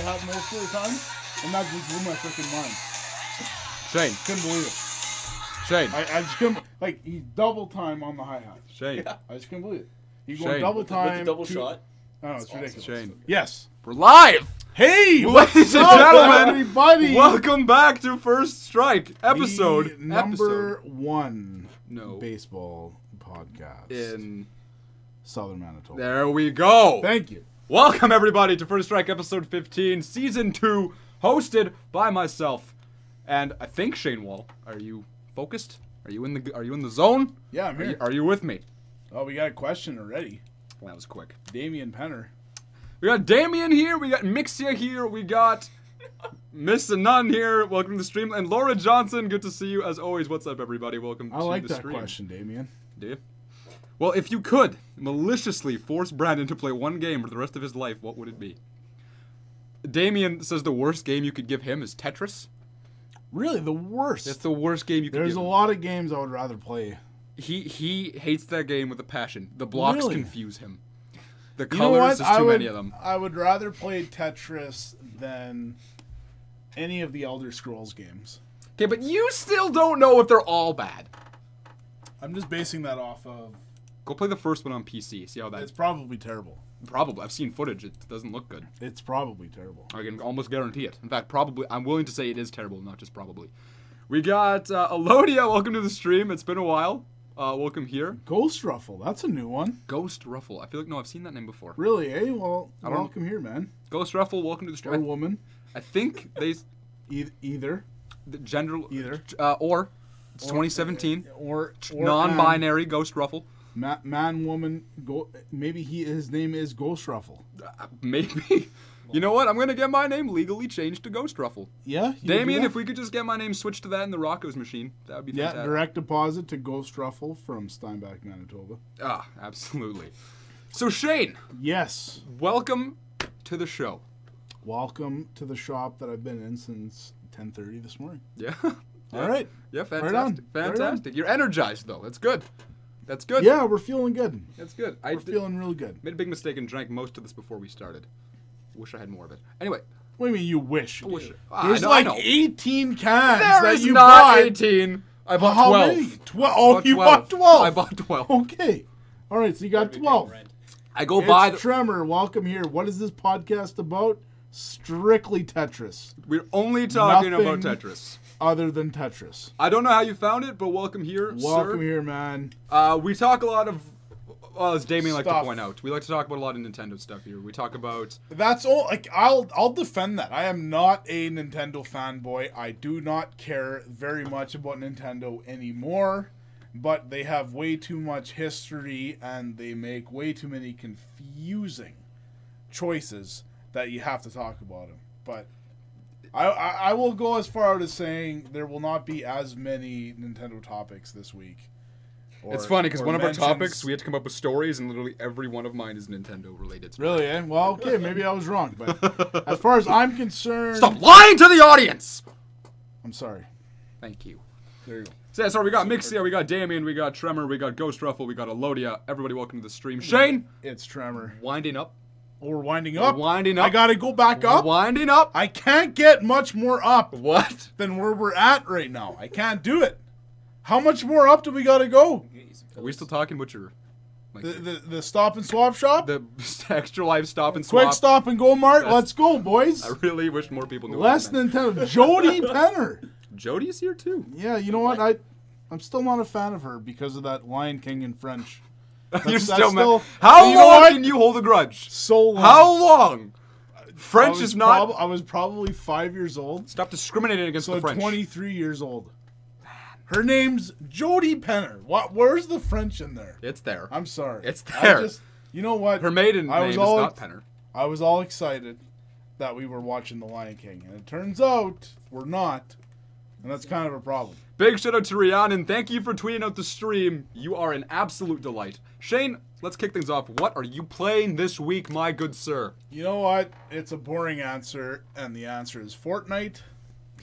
hi-hat most of the time, and that just blew my freaking mind. Shane. Couldn't believe it. Shane. I just couldn't, like, he's double time on the hi-hat. Shane. Yeah. I just couldn't believe it. He's Shane. going double time. With the double shot. Oh, it's ridiculous. Shane. Yes. We're live! Hey, ladies and up, gentlemen, everybody? welcome back to First Strike episode the number one No. baseball podcast in Southern Manitoba. There we go. Thank you. Welcome everybody to First Strike episode 15, season 2, hosted by myself and I think Shane Wall. Are you focused? Are you in the zone? Yeah, I'm here. Are you with me? Oh, we got a question already. Well, that was quick. Damian Penner. We got Damien here, we got Mixia here, we got Miss Anun here, welcome to the stream, and Laura Johnson, good to see you as always. What's up everybody, welcome to the stream. I like that question, Damien. Do you? Well, if you could maliciously force Brandon to play one game for the rest of his life, what would it be? Damien says the worst game you could give him is Tetris. Really, the worst. That's the worst game you could give him. There's a lot of games I would rather play. He hates that game with a passion. The blocks Really? confuse him. The You know colors, what? there's too many of them. I would rather play Tetris than any of the Elder Scrolls games. Okay, but you still don't know if they're all bad. I'm just basing that off of... Go play the first one on PC. See how It's that's... probably terrible. Probably. I've seen footage. It doesn't look good. It's probably terrible. I can almost guarantee it. In fact, probably. I'm willing to say it is terrible, not just probably. We got Elodia. Welcome to the stream. It's been a while. Welcome here. Ghost Ruffle. That's a new one. Ghost Ruffle. I feel like, no, I've seen that name before. Really, eh? Well, I don't- welcome here, man. Ghost Ruffle, welcome to the Or stream. woman. I think they... Either. The gender... Either. Or... It's 2017. Or Non-binary Ghost Ruffle. Man, woman, maybe his name is Ghost Ruffle. Maybe. You know what? I'm going to get my name legally changed to Ghost Ruffle. Yeah? Damien, if we could just get my name switched to that in the Rocco's machine, that would be fantastic. Yeah, direct deposit to Ghost Ruffle from Steinbach, Manitoba. Ah, absolutely. So, Shane. Yes. Welcome to the show. Welcome to the shop that I've been in since 10:30 this morning. Yeah. All right. Yeah, fantastic. Right on. Fantastic. You're energized, though. That's good. That's good. Yeah, we're feeling good. That's good. We're feeling real good. Made a big mistake and drank most of this before we started. Wish I had more of it. Anyway. What do you mean you wish? There's There's 18 cans There that is you not bought. 18. I bought How 12. many? 12. Oh, you bought 12. I bought 12. Okay. All right, so you got 12. I go by the... Tremor, welcome here. What is this podcast about? Strictly Tetris. We're only talking Nothing about Tetris. Other than Tetris. I don't know how you found it, but welcome here, Welcome sir. here, man. We talk a lot of... Well, as Damien like to Stuff. point out, we like to talk about a lot of Nintendo stuff here. We talk about... That's all. Like I'll defend that. I am not a Nintendo fanboy. I do not care very much about Nintendo anymore. But they have way too much history and they make way too many confusing choices that you have to talk about them. But I will go as far out as saying there will not be as many Nintendo topics this week. It's funny because one of our mentions. topics, we had to come up with stories, and literally every one of mine is Nintendo related. Really, eh? Well, okay, maybe I was wrong. But as far as I'm concerned... Stop lying to the audience! I'm sorry. Thank you. There you go. So we got Mixia, we got Damien, we got Tremor, we got Ghost Ruffle, we got Elodia. Everybody welcome to the stream. Shane! It's Tremor. Winding up. We're winding up. We're winding up. I gotta go back up. Winding up. I can't get much more up What? than where we're at right now. I can't do it. How much more up do we gotta go? Are we still talking about your... Like, The stop and swap shop? the extra life stop and swap? Quick stop and go mart. Let's go, boys. I really wish more people knew Less what that meant. Nintendo. Jody Penner. Jody's here too. Yeah, you know what? I'm still not a fan of her because of that Lion King in French. You're that's still mad. still- How you know long what? can you hold a grudge? So long. How long? French is not... I was probably 5 years old. Stop discriminating against So the French. 23 years old. Her name's Jody Penner. Where's the French in there? It's there. I'm sorry. It's there. You know what? Her maiden name is not Penner. I was all excited that we were watching The Lion King, and it turns out we're not, and that's kind of a problem. Big shout out to Rhiannon. Thank you for tweeting out the stream. You are an absolute delight. Shane, let's kick things off. What are you playing this week, my good sir? You know what? It's a boring answer, and the answer is Fortnite.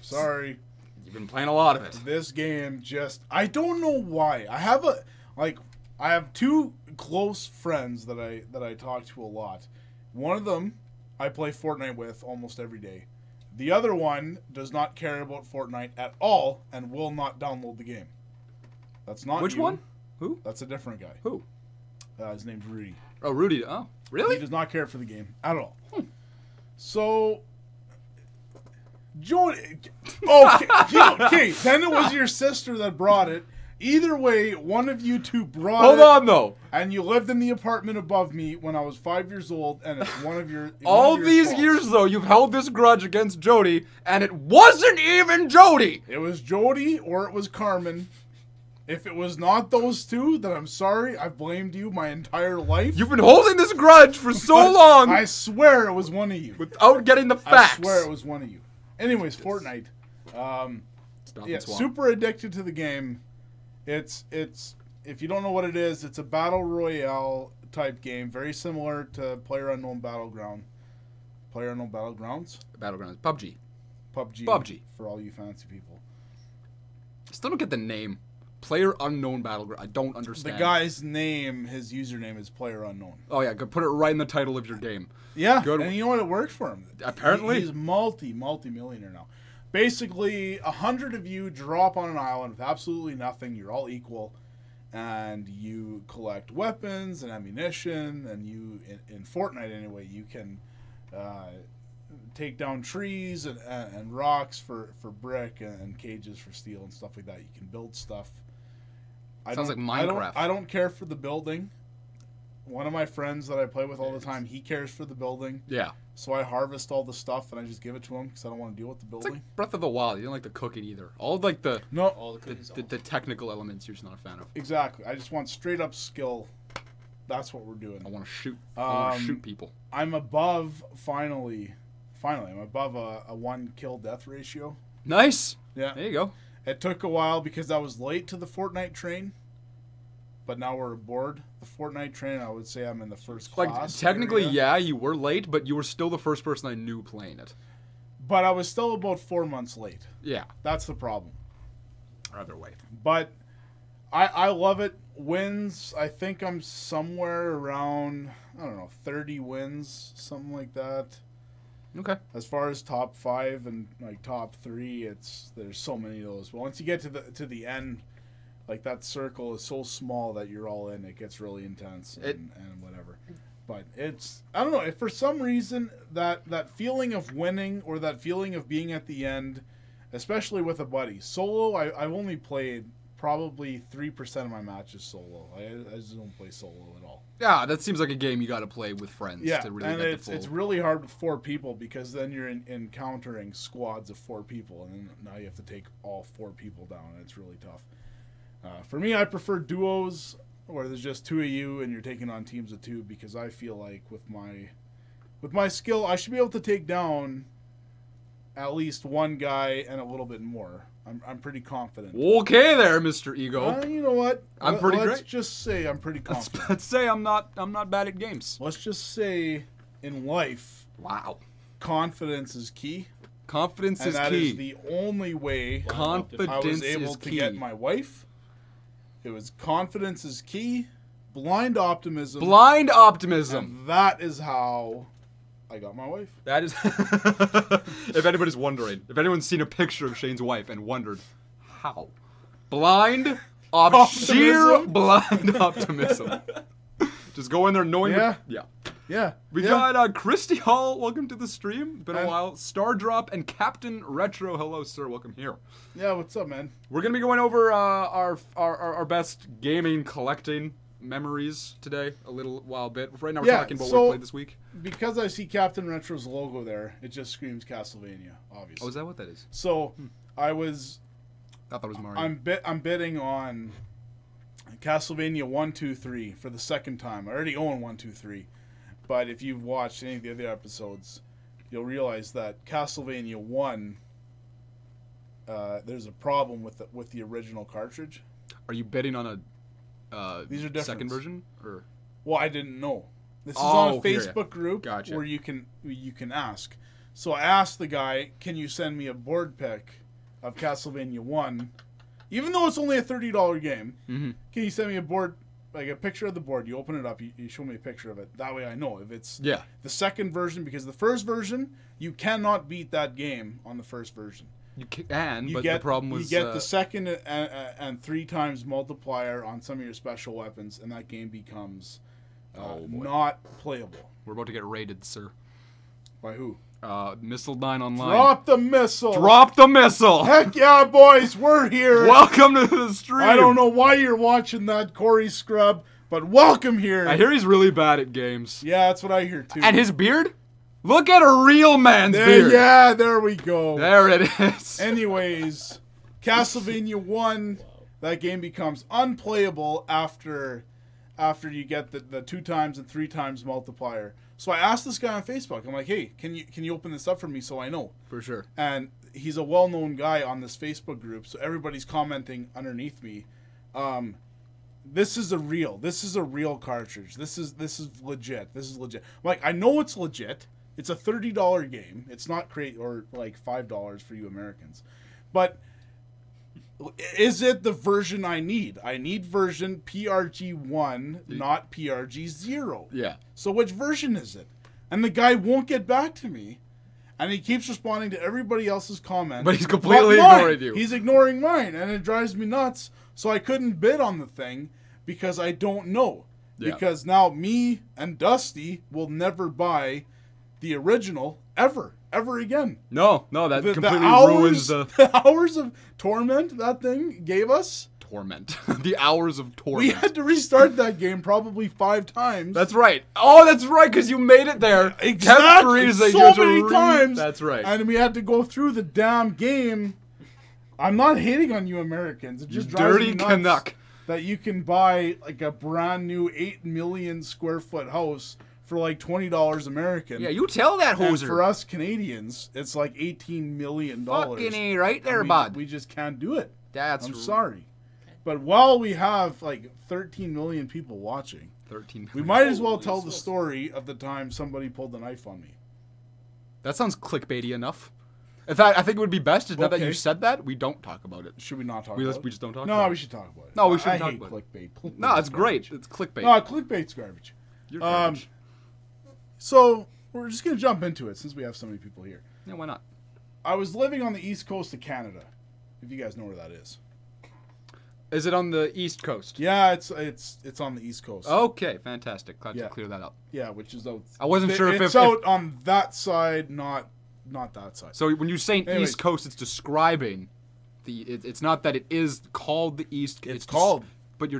Sorry. You've been playing a lot of it. This game just... I don't know why. I have two close friends that I talk to a lot. One of them I play Fortnite with almost every day. The other one does not care about Fortnite at all and will not download the game. That's not Which you. one? Who? That's a different guy. Who? His name's Rudy. Oh, Rudy. Oh, really? He does not care for the game at all. So, Jody. Okay, then it was your sister that brought it. Either way, one of you two brought it. Hold on, though. And you lived in the apartment above me when I was 5 years old, and it's one of your. All these years, though, you've held this grudge against Jody, and it wasn't even Jody. It was Jody or it was Carmen. If it was not those two, then I'm sorry. I've blamed you my entire life. You've been holding this grudge for so long. I swear it was one of you. Without getting the facts. I swear it was one of you. Anyways, Fortnite. Yeah, super addicted to the game. It's if you don't know what it is, it's a battle royale type game, very similar to PlayerUnknown Battleground. PlayerUnknown Battlegrounds? Battlegrounds. PUBG. PUBG. For all you fancy people. Still don't get the name. PlayerUnknown Battleground. I don't understand. The guy's name, his username is PlayerUnknown. Oh yeah, put it right in the title of your game. Yeah, good. And you know what? It works for him. Apparently, he's multi-millionaire now. Basically, 100 of you drop on an island with absolutely nothing. You're all equal, and you collect weapons and ammunition. And you, in Fortnite anyway, you can take down trees and rocks for brick and cages for steel and stuff like that. You can build stuff. Sounds like Minecraft. I don't care for the building. One of my friends that I play with all the time, he cares for the building. Yeah. So I harvest all the stuff and I just give it to him because I don't want to deal with the building. It's like Breath of the Wild. You don't like the cooking either. All like the the technical elements you're just not a fan of. Exactly. I just want straight up skill. That's what we're doing. I want to shoot. I want to shoot people. I'm above finally. I'm above a 1 kill death ratio. Nice. Yeah. There you go. It took a while because I was late to the Fortnite train. But now we're aboard the Fortnite train. I would say I'm in the first class. Like, technically, yeah, you were late, but you were still the first person I knew playing it. But I was still about 4 months late. Yeah. That's the problem. Either way. But I love it. Wins, I think I'm somewhere around, I don't know, 30 wins, something like that. Okay. As far as top 5 and like top 3, there's so many of those. But once you get to the end, like that circle is so small that you're all in. It gets really intense and whatever. But I don't know. For some reason, that feeling of winning or that feeling of being at the end, especially with a buddy. Solo, I've only played probably 3% of my matches solo. I just don't play solo at all. Yeah, that seems like a game you got to play with friends. Yeah, to really and get the full... it's really hard with 4 people because then you're encountering squads of 4 people, and then now you have to take all 4 people down, and it's really tough. For me, I prefer duos where there's just 2 of you and you're taking on teams of 2 because I feel like with my skill, I should be able to take down at least one guy and a little bit more. I'm pretty confident. Okay, there, Mr. Ego. You know what? I'm pretty great. Let's just say I'm pretty confident. Let's say I'm not bad at games. Let's just say in life, wow, confidence is key. Confidence is key. And that is the only way confidence I was able to get my wife. It was confidence is key. Blind optimism. Blind optimism. And that is how I got my wife. That is... If anybody's wondering, if anyone's seen a picture of Shane's wife and wondered, how? Blind sheer blind optimism. Just go in there knowing... Yeah. We got Christy Hall, welcome to the stream. Been a while. Stardrop and Captain Retro, hello sir, welcome here. Yeah, what's up, man? We're gonna be going over our best gaming collecting memories today, a little while bit. Right now we're talking about what we played this week. Because I see Captain Retro's logo there, it just screams Castlevania, obviously. Oh, is that what that is? So, I thought that was Mario. I'm bidding on Castlevania 1, 2, 3 for the second time. I already own 1, 2, 3. But if you've watched any of the other episodes, you'll realize that Castlevania 1, there's a problem with the original cartridge. Are you betting on a These are different. second version? Or? Well, I didn't know. This is on a here, Facebook group gotcha. where you can ask. So I asked the guy, can you send me a board pick of Castlevania 1? Even though it's only a $30 game, can you send me a board like a picture of the board. You open it up. You show me a picture of it. That way I know if it's Yeah. the second version, because the first version you cannot beat that game on the first version. You can, but get, the problem was... You get the second and 3 times multiplier on some of your special weapons, and that game becomes not playable. We're about to get raided, sir. By who? Missile 9 online. Drop the missile! Drop the missile! Heck yeah, boys, we're here! Welcome to the stream! I don't know why you're watching that, Corey Scrub, but welcome here! I hear he's really bad at games. Yeah, that's what I hear too. And his beard? Look at a real man's beard! Yeah, there we go. There it is. Anyways, Castlevania 1, that game becomes unplayable after you get the 2 times and 3 times multiplier. So I asked this guy on Facebook. I'm like, hey, can you open this up for me so I know? For sure. And he's a well-known guy on this Facebook group, so everybody's commenting underneath me. This is a real cartridge. This is legit. This is legit. Like, I know it's legit. It's a $30 game. It's not or like $5 for you Americans. But is it the version I need? I need version PRG1, not PRG0. Yeah. So which version is it? And the guy won't get back to me. And he keeps responding to everybody else's comments. But he's completely ignoring you. He's ignoring mine, and it drives me nuts. So I couldn't bid on the thing because I don't know. Yeah. Because now me and Dusty will never buy the original ever again. No, that completely ruins the hours of torment that thing gave us. Torment. The hours of torment. We had to restart that game probably 5 times. That's right. Oh, that's right, because you made it there. Exactly. So many times. That's right. And we had to go through the damn game. I'm not hating on you Americans. It just drives me nuts Canuck. That you can buy like a brand new 8 million square foot house for like $20 American. Yeah, you tell that hoser. And for us Canadians, it's like $18 million. Fucking A right there, bud. We just can't do it. I'm sorry. But while we have like 13 million people watching, 13 million. We might as well tell the story of the time somebody pulled a knife on me. That sounds clickbaity enough. In fact, I think it would be best, now that you said that, we don't talk about it. Should we not talk about it? We just don't talk about it. No, we should talk about it. No, we shouldn't talk about it. Clickbait. No, it's great. It's clickbait. No, clickbait's garbage. You're garbage. So, we're just going to jump into it since we have so many people here. Yeah, why not? I was living on the east coast of Canada, if you guys know where that is. Is it on the east coast? Yeah, it's on the east coast. Okay, fantastic. Glad to clear that up. Yeah, which is out. I wasn't sure if it's out on that side, not that side. So when you say east coast, it's describing it's not that it is called the east. It's called. But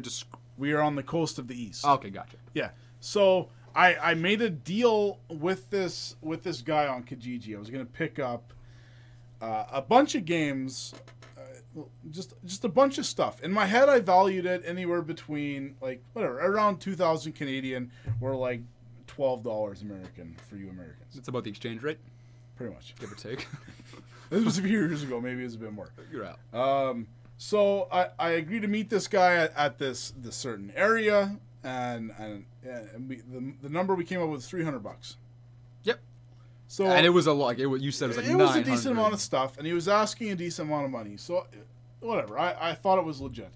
we are on the coast of the east. Okay, gotcha. Yeah. So I made a deal with this guy on Kijiji. I was gonna pick up a bunch of games. Just a bunch of stuff. In my head, I valued it anywhere between like around 2,000 Canadian or like $12 American for you Americans. It's about the exchange rate, pretty much, give or take. This was a few years ago. Maybe it was a bit more. You're out. So I agreed to meet this guy at this certain area, and the number we came up with was $300. Yep. So and it was a lot. You said it was like it was a decent amount of stuff, and he was asking a decent amount of money. So whatever, I thought it was legit.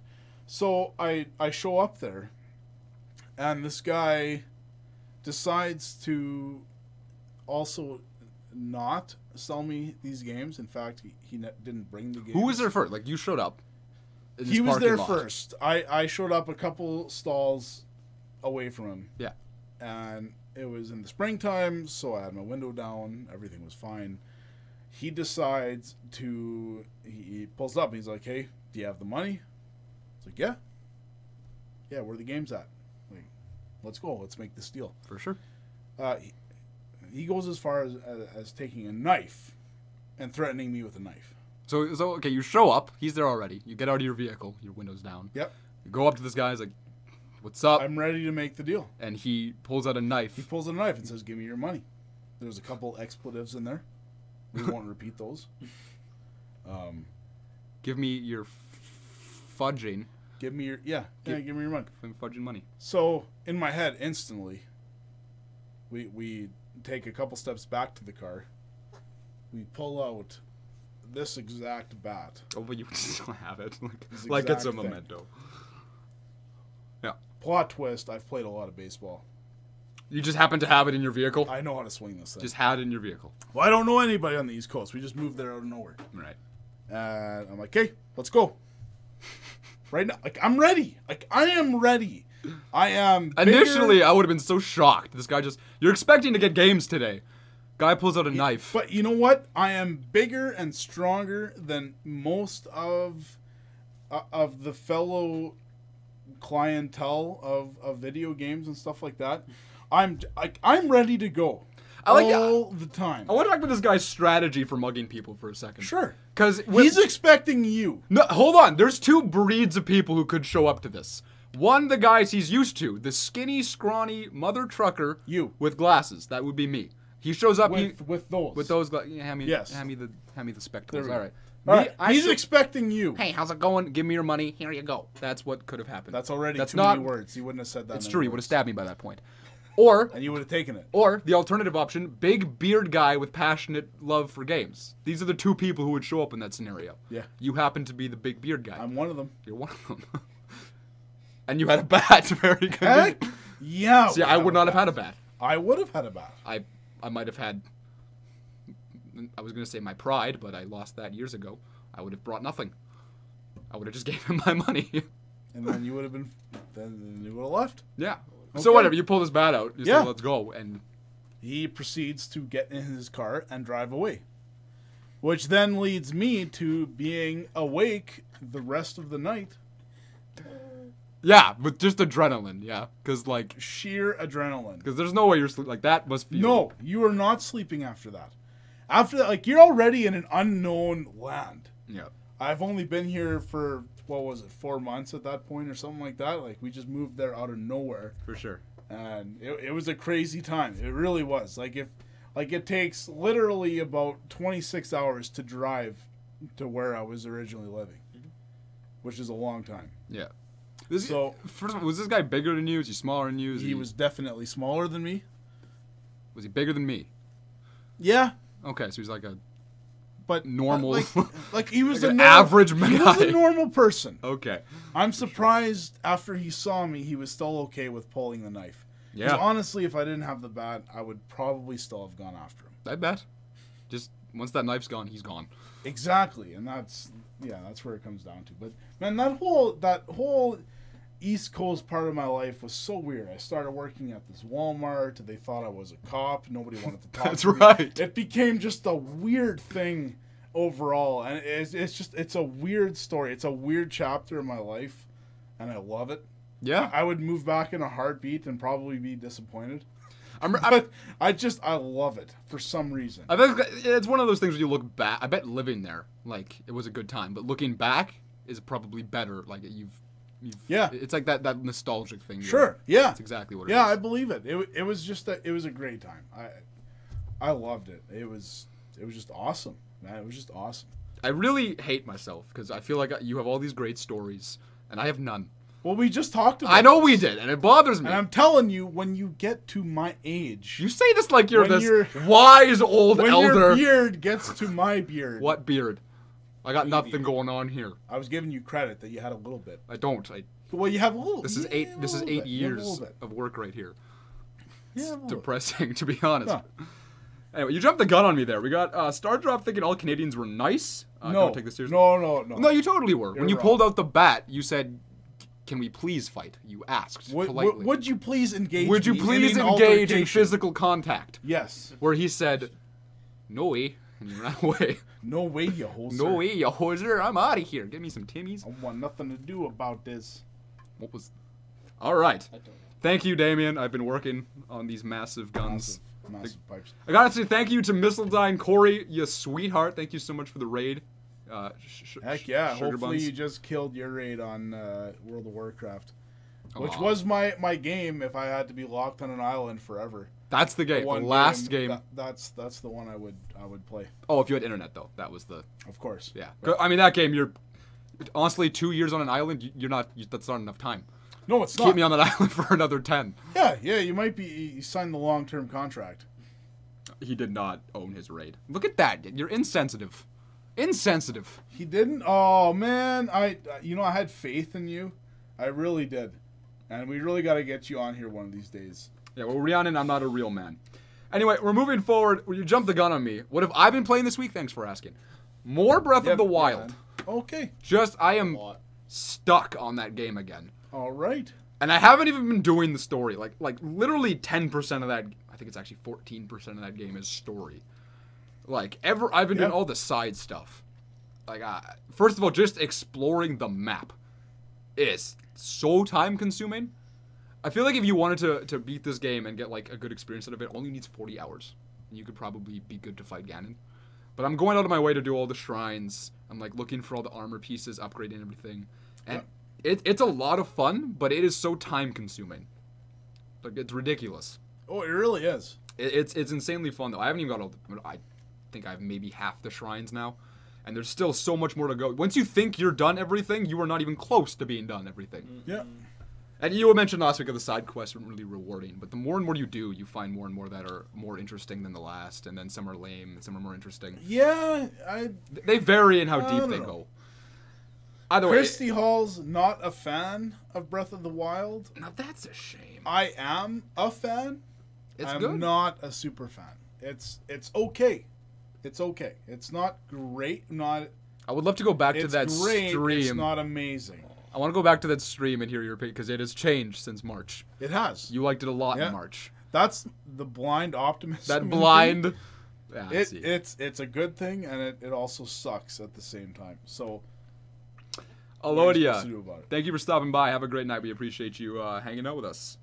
So I show up there, and this guy decides to also not sell me these games. In fact, he didn't bring the games. Who was there first? Like, you showed up. He was there first. I showed up a couple stalls away from him. Yeah. And it was in the springtime, so I had my window down. Everything was fine. He decides to... He pulls up and he's like, hey, do you have the money? It's like, yeah. Yeah, where are the games at? Like, let's go. Let's make this deal. For sure. He goes as far as taking a knife and threatening me with a knife. So okay, you show up. He's there already. You get out of your vehicle. Your window's down. Yep. You go up to this guy. He's like, what's up? I'm ready to make the deal. And he pulls out a knife. He pulls out a knife and says, give me your money. There's a couple expletives in there. We won't repeat those. Give me your fudging. Give me your... Yeah, give me your money. Fudging money. So, in my head, instantly, we take a couple steps back to the car. We pull out this exact bat. Oh, but you still have it. Like it's a memento. Yeah. Plot twist, I've played a lot of baseball. You just happen to have it in your vehicle? I know how to swing this thing. Just had it in your vehicle. Well, I don't know anybody on the East Coast. We just moved there out of nowhere. Right. And I'm like, okay, let's go. Right now, like, I'm ready. Like, I am ready. I am bigger. Initially, I would have been so shocked. This guy just... You're expecting to get games today. Guy pulls out a knife. But you know what? I am bigger and stronger than most of the fellow clientele of video games and stuff like that. I'm ready to go. All the time. I want to talk about this guy's strategy for mugging people for a second. Sure. Because he's expecting you. No, hold on. There's two breeds of people who could show up to this. One, the guys he's used to. The skinny, scrawny mother trucker. You. With glasses. That would be me. He shows up with those. With those glasses. Yeah, hand me the spectacles. All right. He's expecting you. Hey, how's it going? Give me your money. Here you go. That's what could have happened. That's already too many words. He wouldn't have said that. It's true. He would have stabbed me by that point. And you would have taken it. Or the alternative option, big beard guy with passionate love for games. These are the two people who would show up in that scenario. Yeah. You happen to be the big beard guy. I'm one of them. You're one of them. And you had a bat. Very good. Heck yeah. See, I would not have had a bat. I would have had a bat. I might have had... I was going to say my pride, but I lost that years ago. I would have brought nothing. I would have just gave him my money. And then you would have been... Then you would have left. Yeah. Okay. So whatever, you pull this bat out, you say, let's go, and... He proceeds to get in his car and drive away. Which then leads me to being awake the rest of the night. Yeah, with just adrenaline, yeah. Because, like... Sheer adrenaline. Because there's no way you're sleeping. Like, that must feel... No, you are not sleeping after that. After that, like, you're already in an unknown land. Yeah. I've only been here for, 4 months at that point or something like that. Like, we just moved there out of nowhere. For sure. And it was a crazy time. It really was. It takes literally about 26 hours to drive to where I was originally living. Which is a long time. Yeah. First of all, was this guy bigger than you? Was he smaller than you? He was definitely smaller than me. Was he bigger than me? Yeah. Okay, so he's like a... But normal... Like he was like an average guy. He was a normal person. Okay. I'm surprised after he saw me, he was still okay with pulling the knife. Yeah. Because honestly, if I didn't have the bat, I would probably still have gone after him. I bet. Just once that knife's gone, he's gone. Exactly, and that's where it comes down to. But man, that whole East Coast part of my life was so weird. I started working at this Walmart. They thought I was a cop. Nobody wanted to talk That's to me. right. It became just a weird thing overall, and it's a weird story. It's a weird chapter in my life, and I love it. Yeah. I would move back in a heartbeat and probably be disappointed. But I love it for some reason. I bet it's one of those things where you look back. I bet living there, like, it was a good time, but looking back is probably better. Like, it's like that nostalgic thing. Sure. Yeah. That's exactly what it is. Yeah, I believe it. It was just it was a great time. I loved it. It was just awesome, man. It was just awesome. I really hate myself because I feel like you have all these great stories and I have none. Well, we just talked about I know we did, and it bothers me. And I'm telling you, when you get to my age... You say this like you're wise old elder. When your beard gets to my beard... What beard? I got nothing going on here. I was giving you credit that you had a little bit. I don't. Well, you have a little. This is eight years of work right here. It's depressing, to be honest. Huh. Anyway, you jumped the gun on me there. We got Star Drop thinking all Canadians were nice. No. Don't take this seriously. No. No, you totally were. When you pulled out the bat, you said... Can we please fight? You asked politely. Would you please engage? Would you please engage in physical contact? Yes. Where he said, "No way," and you ran away. No way, you hoser. No way, you hoser. I'm out of here. Give me some Timmies. I want nothing to do about this. What was? All right. Thank you, Damien. I've been working on these massive guns. Massive pipes. I gotta say thank you to Mistledine Corey, you sweetheart. Thank you so much for the raid. Heck yeah! Hopefully buns. You just killed your raid on World of Warcraft, which was my game. If I had to be locked on an island forever, that's the game. The last game. That's the one I would play. Oh, if you had internet though, that was the. Of course. Yeah. Right. I mean that game. You're honestly 2 years on an island. You're not. That's not enough time. No, it's not. Keep me on that island for another 10. Yeah. You might be. You signed the long-term contract. He did not own his raid. Look at that. You're insensitive. Insensitive. He didn't? Oh, man. I had faith in you. I really did. And we really got to get you on here one of these days. Yeah, well, Rhiannon, I'm not a real man. Anyway, we're moving forward. You jumped the gun on me. What have I been playing this week? Thanks for asking. More Breath of the Wild. Okay. I am stuck on that game again. All right. And I haven't even been doing the story. Like literally 10% of that, I think it's actually 14% of that game is story. I've been doing all the side stuff. First of all, just exploring the map is so time consuming. I feel like if you wanted to beat this game and get like a good experience out of it, it only needs 40 hours. And you could probably be good to fight Ganon. But I'm going out of my way to do all the shrines. I'm like looking for all the armor pieces, upgrading everything. And it's a lot of fun, but it is so time consuming. Like, it's ridiculous. Oh, it really is. It's insanely fun though. I haven't even got I think I have maybe half the shrines now. And there's still so much more to go. Once you think you're done everything, you are not even close to being done everything. Yeah. And you mentioned last week that the side quests weren't really rewarding, but the more and more you do, you find more and more that are more interesting than the last, and then some are lame, and some are more interesting. Yeah, they vary in how deep they go. Either way, Christy Hall's not a fan of Breath of the Wild. Now that's a shame. I am a fan. I'm good. Not a super fan. It's okay. It's okay. It's not great. I would love to go back to that stream. It's not amazing. I want to go back to that stream and hear your opinion, because it has changed since March. It has. You liked it a lot in March. That's the blind optimism. That blind. Yeah, it's a good thing, and it also sucks at the same time. So, Alodia, thank you for stopping by. Have a great night. We appreciate you hanging out with us.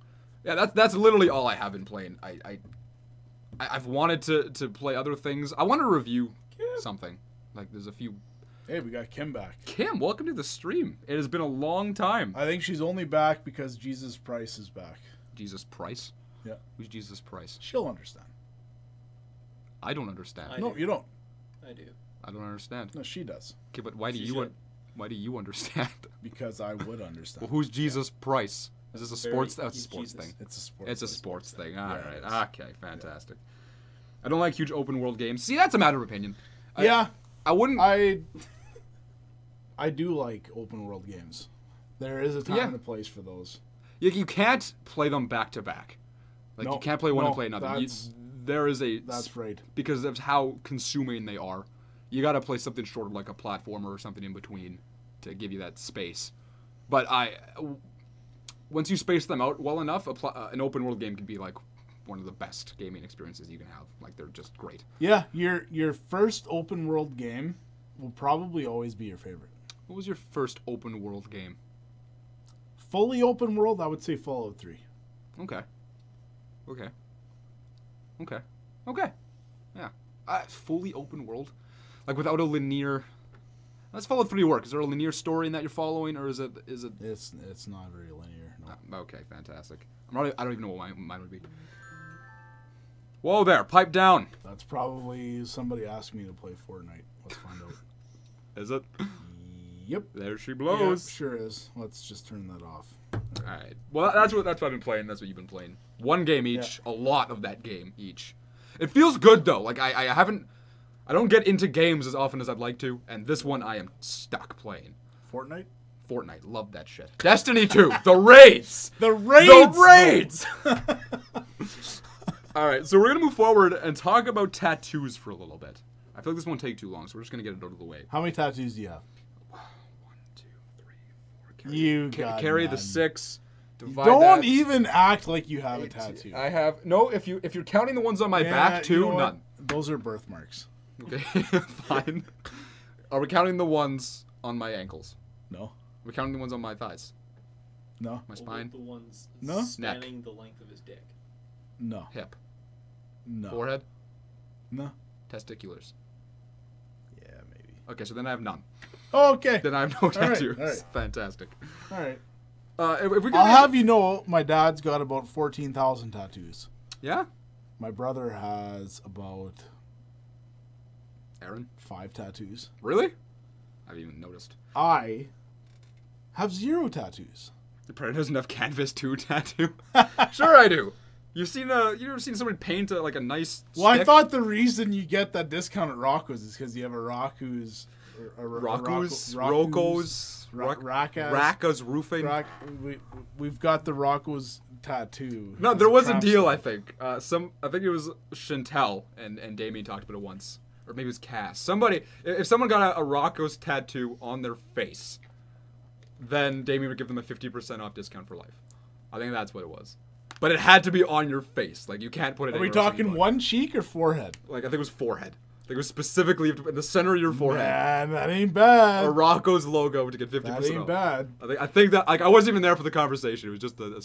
Yeah, that's literally all I have been playing. I've wanted to play other things. I want to review something. Like, there's a few. Hey, we got Kim back. Kim, welcome to the stream. It has been a long time. I think she's only back because Jesus Price is back. Jesus Price? Yeah. Who's Jesus Price? She'll understand. I don't understand. No, you don't. I do. I don't understand. No, she does. Okay, but why do you understand? Because I would understand. Well, who's Jesus Price? Is this a sports? That's a sports Jesus. thing. It's a sports thing. All right. Yes. Okay. Fantastic. I don't like huge open world games. See, that's a matter of opinion. Yeah. I wouldn't. I do like open world games. There is a time and a place for those. You can't play them back to back. Like, you can't play one and play another. That's right. Because of how consuming they are. You got to play something shorter, like a platformer or something in between, to give you that space. But once you space them out well enough, an open world game can be like one of the best gaming experiences you can have. Like, they're just great. Yeah, your first open world game will probably always be your favorite. What was your first open world game? Fully open world, I would say Fallout 3. Okay. Yeah. Fully open world? Like, without a linear... Let's Fallout 3 work. Is there a linear story in that you're following, or is it... It's not very linear, no. Okay, fantastic. I don't even know what mine would be. Whoa there, pipe down. That's probably somebody asked me to play Fortnite. Let's find out. Is it? Yep. There she blows. Yep, sure is. Let's just turn that off. Alright. Well, that's what I've been playing. That's what you've been playing. One game each. Yeah. A lot of that game each. It feels good, though. Like, I don't get into games as often as I'd like to, and this one I am stuck playing. Fortnite? Fortnite. Love that shit. Destiny 2. The Raids! The Raids! Alright, so we're going to move forward and talk about tattoos for a little bit. I feel like this won't take too long, so we're just going to get it out of the way. How many tattoos do you have? 1, 2, 3, 4. Carry the 6. Don't even act like you have a tattoo. I have no. If you're counting the ones on my back too, you know none. Those are birthmarks. Okay, fine. Are we counting the ones on my ankles? No. Are we counting the ones on my thighs? No. My spine? The ones no. spanning the length of his dick. No. Hip. No. Forehead? No. Testiculars? Yeah, maybe. Okay, so then I have none. Okay. Then I have no tattoos. All right. Fantastic. All right. If we I'll have you know, my dad's got about 14,000 tattoos. Yeah? My brother has about... Aaron? 5 tattoos. Really? I haven't even noticed. I have 0 tattoos. Your brother doesn't have canvas 2 tattoo? Sure I do. You ever seen someone paint like a nice Well, stick? I thought the reason you get that discount at Rocco's is because you have a Rocco's Raka's roofing. We've got the Rocco's tattoo. No, there was a deal. I think I think it was Chantel and Damien talked about it once, or maybe it was Cass. Somebody, if someone got a Rocco's tattoo on their face, then Damien would give them a 50% off discount for life. I think that's what it was. But it had to be on your face. Like, you can't put it Are we talking one cheek or forehead? Like, I think it was forehead. I think it was specifically in the center of your forehead. Man, that ain't bad. A Rocco's logo to get 50% off. That ain't bad. I think that, like, I wasn't even there for the conversation. It was just a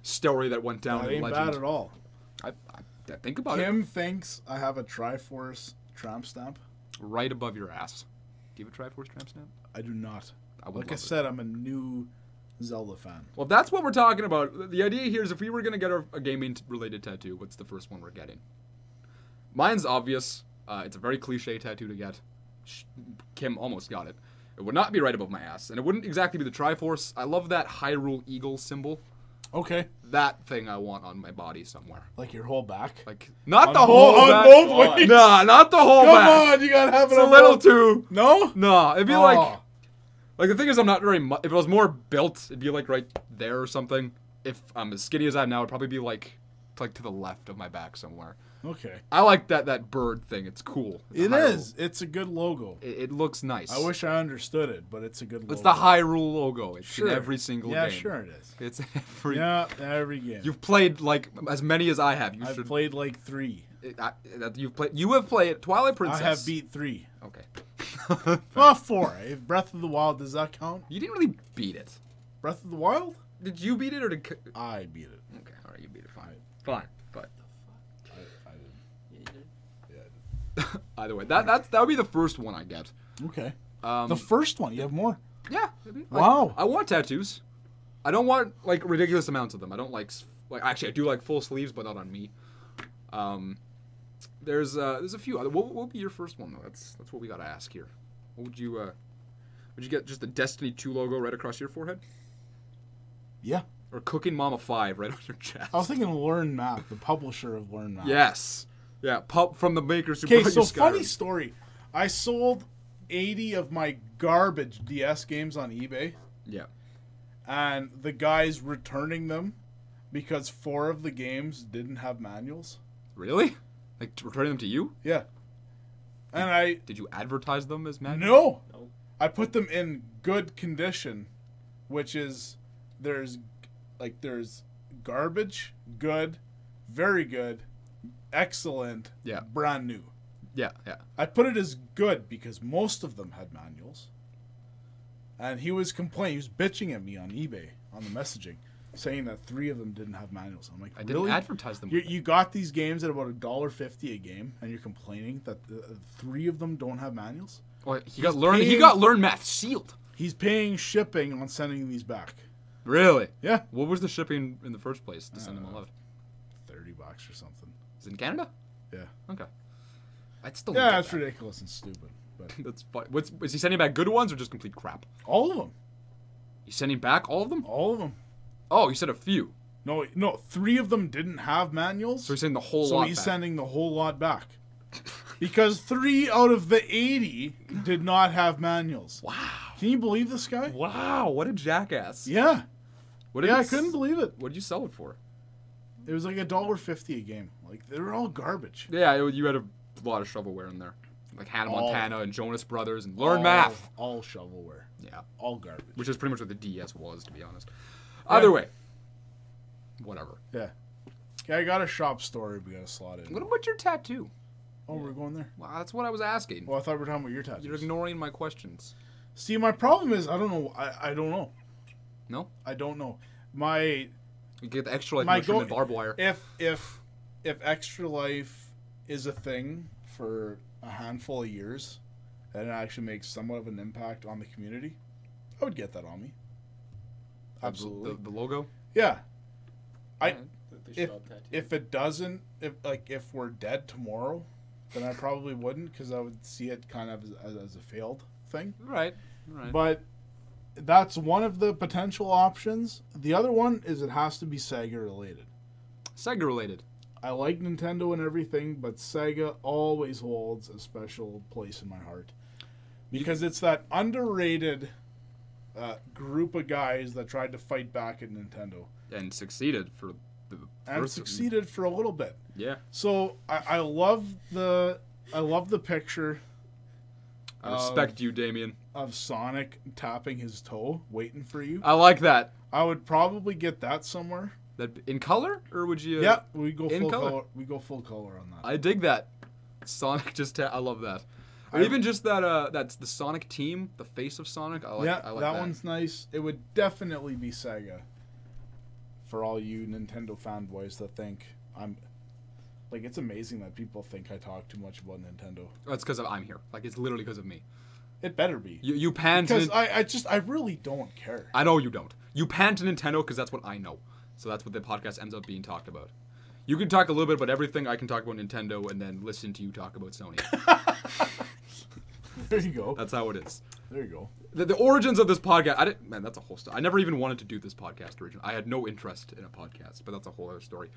story that went down That in ain't legend. bad at all. I think about it. Kim thinks I have a Triforce tramp stamp. Right above your ass. Do you have a Triforce tramp stamp? I do not. Like I said, I'm a new Zelda fan. Well, that's what we're talking about. The idea here is if we were going to get a gaming-related tattoo, what's the first one we're getting? Mine's obvious. It's a very cliche tattoo to get. Kim almost got it. It would not be right above my ass, and it wouldn't exactly be the Triforce. I love that Hyrule Eagle symbol. Okay. That thing I want on my body somewhere. Like your whole back? Like, not on the whole back. both ways? Nah, not the whole Come back. Come on, you gotta have it It's a on little both. too... No? No, it'd be like the thing is, I'm not very much. If I was more built, it'd be like right there or something. If I'm as skinny as I am now, it'd probably be like to the left of my back somewhere. Okay. I like that bird thing. It's cool. It is. It's a good logo. It looks nice. I wish I understood it, but it's a good logo. It's the Hyrule logo. It's in every single game. Yeah, sure it is. It's every. Yeah, every game. You've played like as many as I have. I've played like 3. You have played Twilight Princess. I have beat 3. Okay. Well, 4. If Breath of the Wild, does that count? You didn't really beat it. Breath of the Wild? Did you beat it or did I beat it? Okay, all right, you beat it. Fine. Fine. But I didn't. Yeah, you did. Yeah, I did. Either way, that would be the first one I get. Okay. The first one. You have more. Yeah. Wow. I want tattoos. I don't want like ridiculous amounts of them. I don't like actually I do like full sleeves, but not on me. There's a few. What would be your first one though? That's what we gotta ask here. What would you get? Just the Destiny 2 logo right across your forehead? Yeah. Or Cooking Mama 5 right on your chest? I was thinking Learn Map, the publisher of Learn Map. Yes. Yeah. From the makers who Okay, brought so you Skyrim. funny story. I sold 80 of my garbage DS games on eBay. Yeah. And the guy's returning them because 4 of the games didn't have manuals. Really? Like returning them to you? Yeah. And Did you advertise them as manuals? No. No. I put them in good condition, which is there's garbage, good, very good, excellent, Yeah. brand new. Yeah, yeah. I put it as good because most of them had manuals. And he was complaining, he was bitching at me on eBay, on the messaging, saying that 3 of them didn't have manuals. I'm like, I didn't really? advertise them. You got these games at about $1.50 a game, and you're complaining that 3 of them don't have manuals? Well, he got Learn Math sealed. He's paying shipping on sending these back. Really? Yeah. What was the shipping in the first place to send them all out? $30 or something. Is it in Canada? Yeah. Okay. I'd still Yeah, look at that's that. ridiculous and stupid. But That's fine. Is he sending back good ones or just complete crap? all of them. He's sending back all of them? All of them. Oh, you said a few. No, 3 of them didn't have manuals. So he's sending the whole lot So he's back. sending the whole lot back. Because 3 out of the 80 did not have manuals. Wow. Can you believe this guy? Wow, what a jackass. Yeah. What did Yeah, it I couldn't believe it. What did you sell it for? It was like $1.50 a game. Like, they were all garbage. Yeah, you had a lot of shovelware in there. Like Hannah All- Montana and Jonas Brothers and Learn Math. All shovelware. Yeah. All garbage. Which is pretty much what the DS was, to be honest. Yeah. Either way. Whatever. Yeah. Okay, I got a shop story we gotta slot in. What about your tattoo? Oh, we're going there? Well, that's what I was asking. Well, I thought we were talking about your tattoos. You're ignoring my questions. See, my problem is, I don't know. I don't know. No? I don't know. My You get the extra life My mushroom go- and barbed wire. if extra life is a thing for a handful of years and it actually makes somewhat of an impact on the community, I would get that on me. Absolutely. The logo? Yeah. The shop tattoo. If it doesn't, if we're dead tomorrow, then I probably wouldn't, because I would see it kind of as a failed thing. Right. But that's one of the potential options. The other one is it has to be Sega related. Sega related. I like Nintendo and everything, but Sega always holds a special place in my heart. Because it's that underrated group of guys that tried to fight back at Nintendo. And succeeded for the And first... succeeded for a little bit. Yeah. So I love the picture. I respect you, Damien. Of Sonic tapping his toe, waiting for you. I like that. I would probably get that somewhere. That in color, or would you? Yeah, we go in full color? color. We go full color on that. I dig that. Sonic I love that. Or even just that that's the Sonic team, the face of Sonic. I like that that. One's nice. It would definitely be Sega. For all you Nintendo fanboys that think I'm like, it's amazing that people think I talk too much about Nintendo. That's because I'm here. Like, it's literally because of me. It better be. You pan because to... I really don't care. I know you don't. You pan to Nintendo because that's what I know. So that's what the podcast ends up being talked about. You can talk a little bit about everything. I can talk about Nintendo and then listen to you talk about Sony. There you go. That's how it is. There you go. The origins of this podcast, man, that's a whole story. I never even wanted to do this podcast originally. I had no interest in a podcast, but that's a whole other story.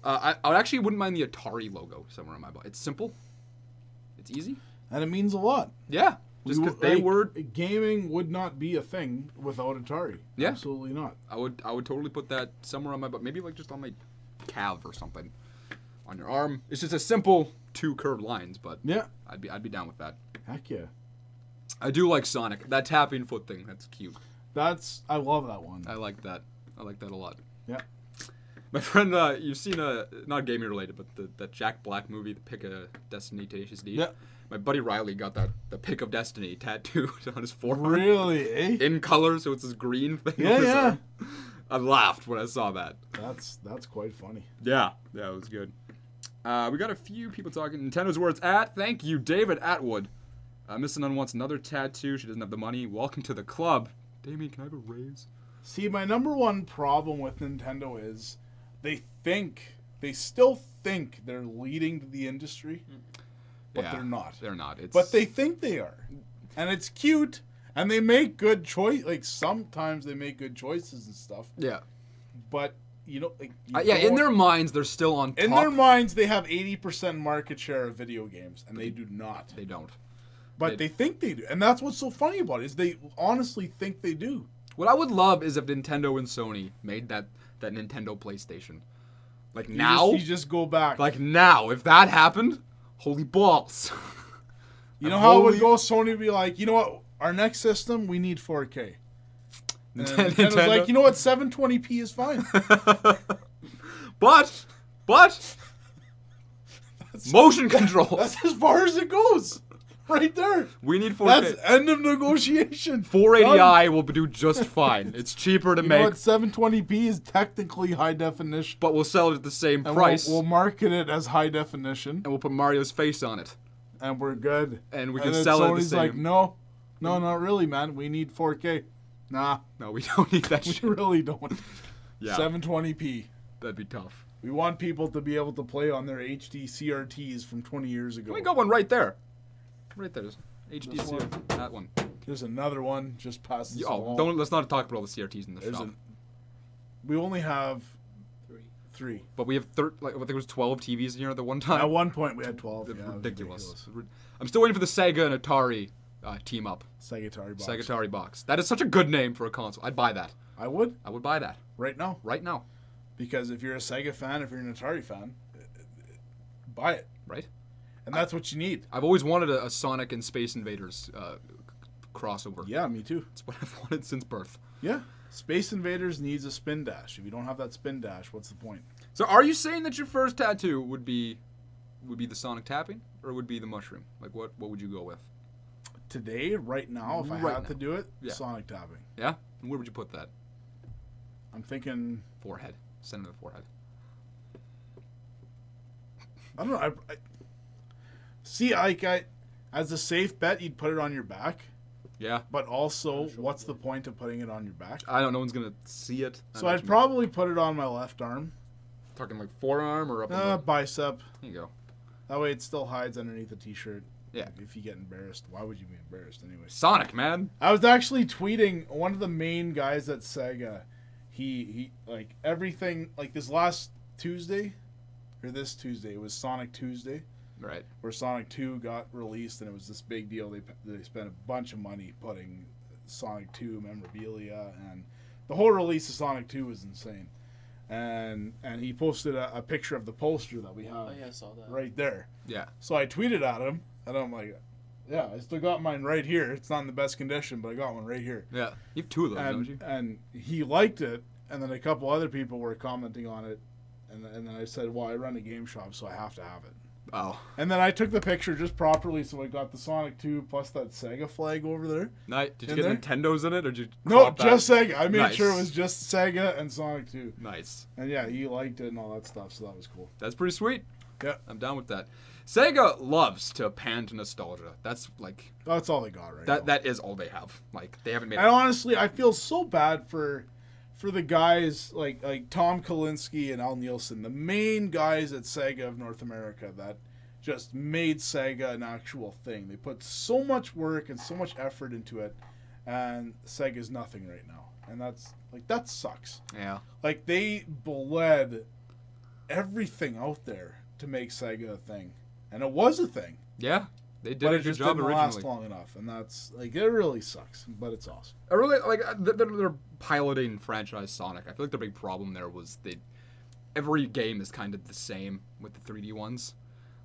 I actually wouldn't mind the Atari logo somewhere on my body. It's simple. It's easy. And it means a lot. Yeah. Just because they were... Gaming would not be a thing without Atari. Yeah. Absolutely not. I would totally put that somewhere on my butt. Maybe like just on my calf or something. On your arm. It's just a simple 2 curved lines, but yeah, I'd be down with that. Heck yeah. I do like Sonic. That tapping foot thing, that's cute. I love that one. I like that. I like that a lot. Yeah. My friend, you've seen not gaming related, but that Jack Black movie, The Pick of Destiny, Tenacious D. Yeah. My buddy Riley got the Pick of Destiny tattooed on his forearm. Really, eh? In color, so it's this green thing. Yeah, yeah. I laughed when I saw that. That's quite funny. Yeah, it was good. We got a few people talking. Nintendo's where it's at. Thank you, David Atwood. Miss Nun wants another tattoo. She doesn't have the money. Welcome to the club. Damien, can I have a raise? See, my number one problem with Nintendo is they still think they're leading the industry, but they're not. They're not. But they think they are. And it's cute, and they make good choice. Like, sometimes they make good choices and stuff. Yeah. But, you know... Like, in their minds, they're still on top. In their minds, they have 80% market share of video games, and they do not. They don't. But they think they do. And that's what's so funny about it, is they honestly think they do. What I would love is if Nintendo and Sony made that Nintendo PlayStation. Like, now? You just go back. Like, now. If that happened, holy balls. You know how it would go? Sony would be like, you know what? Our next system, we need 4K. And Nintendo's like, you know what? 720p is fine. But motion controls. That's as far as it goes. Right there. We need 4K. That's end of negotiation. 480i will do just fine. It's cheaper to make. Know what? 720p is technically high definition. But we'll sell it at the same price. We'll market it as high definition. And we'll put Mario's face on it. And we're good. And we can sell it at the same. Like, no, not really, man. We need 4K. Nah. No, we don't need that shit. We really don't. Yeah. 720p. That'd be tough. We want people to be able to play on their HD CRTs from 20 years ago. We got one right there. Right there. HD CRT. That one. There's another one just past this wall. Let's not talk about all the CRTs in the shop. We only have three. But we have I think it was 12 TVs in here at the one time. At one point we had 12. It's Yeah, ridiculous. I'm still waiting for the Sega and Atari team up. Segatari box. Segatari box. That is such a good name for a console. I'd buy that. I would. I would buy that. Right now. Right now. Because if you're a Sega fan, if you're an Atari fan, buy it. Right. And that's what you need. I've always wanted a Sonic and Space Invaders crossover. Yeah, me too. It's what I've wanted since birth. Yeah. Space Invaders needs a spin dash. If you don't have that spin dash, what's the point? So are you saying that your first tattoo would be the Sonic tapping or would be the mushroom? Like what would you go with? Today, right now, if I had to do it, Sonic tapping. Yeah? And where would you put that? I'm thinking... Forehead. Center of the forehead. I don't know. See, as a safe bet, you'd put it on your back. Yeah. But also, what's the point of putting it on your back? I don't know. No one's going to see it. So I'd probably put it on my left arm. Talking like forearm or up on the... bicep. There you go. That way it still hides underneath the t-shirt. Yeah. If you get embarrassed. Why would you be embarrassed anyway? Sonic, man. I was actually tweeting one of the main guys at Sega. He like everything, like this last Tuesday, or this Tuesday, it was Sonic Tuesday. Right. where Sonic 2 got released, and it was this big deal. They spent a bunch of money putting Sonic 2 memorabilia, and the whole release of Sonic 2 was insane. And he posted a picture of the poster that we have Oh yeah, I saw that. right there. Yeah. So I tweeted at him, and I'm like, yeah, I still got mine right here. It's not in the best condition, but I got one right here. Yeah. You have 2 of those, don't you? And he liked it, and then a couple other people were commenting on it, and then I said, well, I run a GameShop, so I have to have it. Oh. And then I took the picture just properly, so I got the Sonic 2 plus that Sega flag over there. Nice. Did you In get Nintendos in it, or did you? No, crop that? just Sega. I made Nice. sure it was just Sega and Sonic 2. Nice. And yeah, he liked it and all that stuff, so that was cool. That's pretty sweet. Yeah. I'm down with that. Sega loves to pan to nostalgia. That's like That's all they got right now. that is all they have. Like they haven't made. And honestly, I feel so bad for the guys like Tom Kalinske and Al Nielsen, the main guys at Sega of North America that just made Sega an actual thing. They put so much work and so much effort into it, and Sega's nothing right now. And that sucks. Yeah. Like they bled everything out there to make Sega a thing, and it was a thing. Yeah. They did But a it good just job didn't originally. last long enough, and that's like it really sucks. But it's awesome. I really like they're piloting franchise Sonic. I feel like the big problem there was every game is kind of the same with the 3D ones.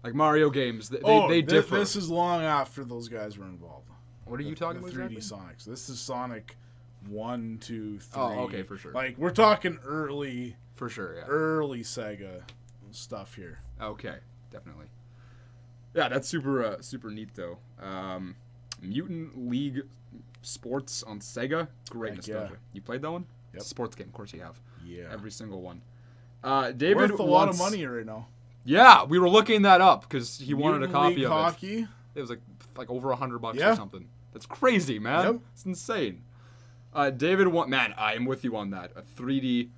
Like Mario games, they differ. This is long after those guys were involved. What are you talking about? The 3D exactly? Sonics. This is Sonic 1, 2, 3. Oh, okay, for sure. Like we're talking early For sure, yeah. Sega stuff here. Okay, definitely. Yeah, that's super neat though. Mutant League Sports on Sega, great Heck nostalgia. yeah. You played that one? Yep. Sports game, of course you have. Yeah. Every single one. David Worth a lot of money right now. Yeah, we were looking that up because he wanted a Mutant copy League of Hockey. it. It was like over $100 Yeah. or something. That's crazy, man. Yep. It's insane. David, man, I am with you on that. A 3D.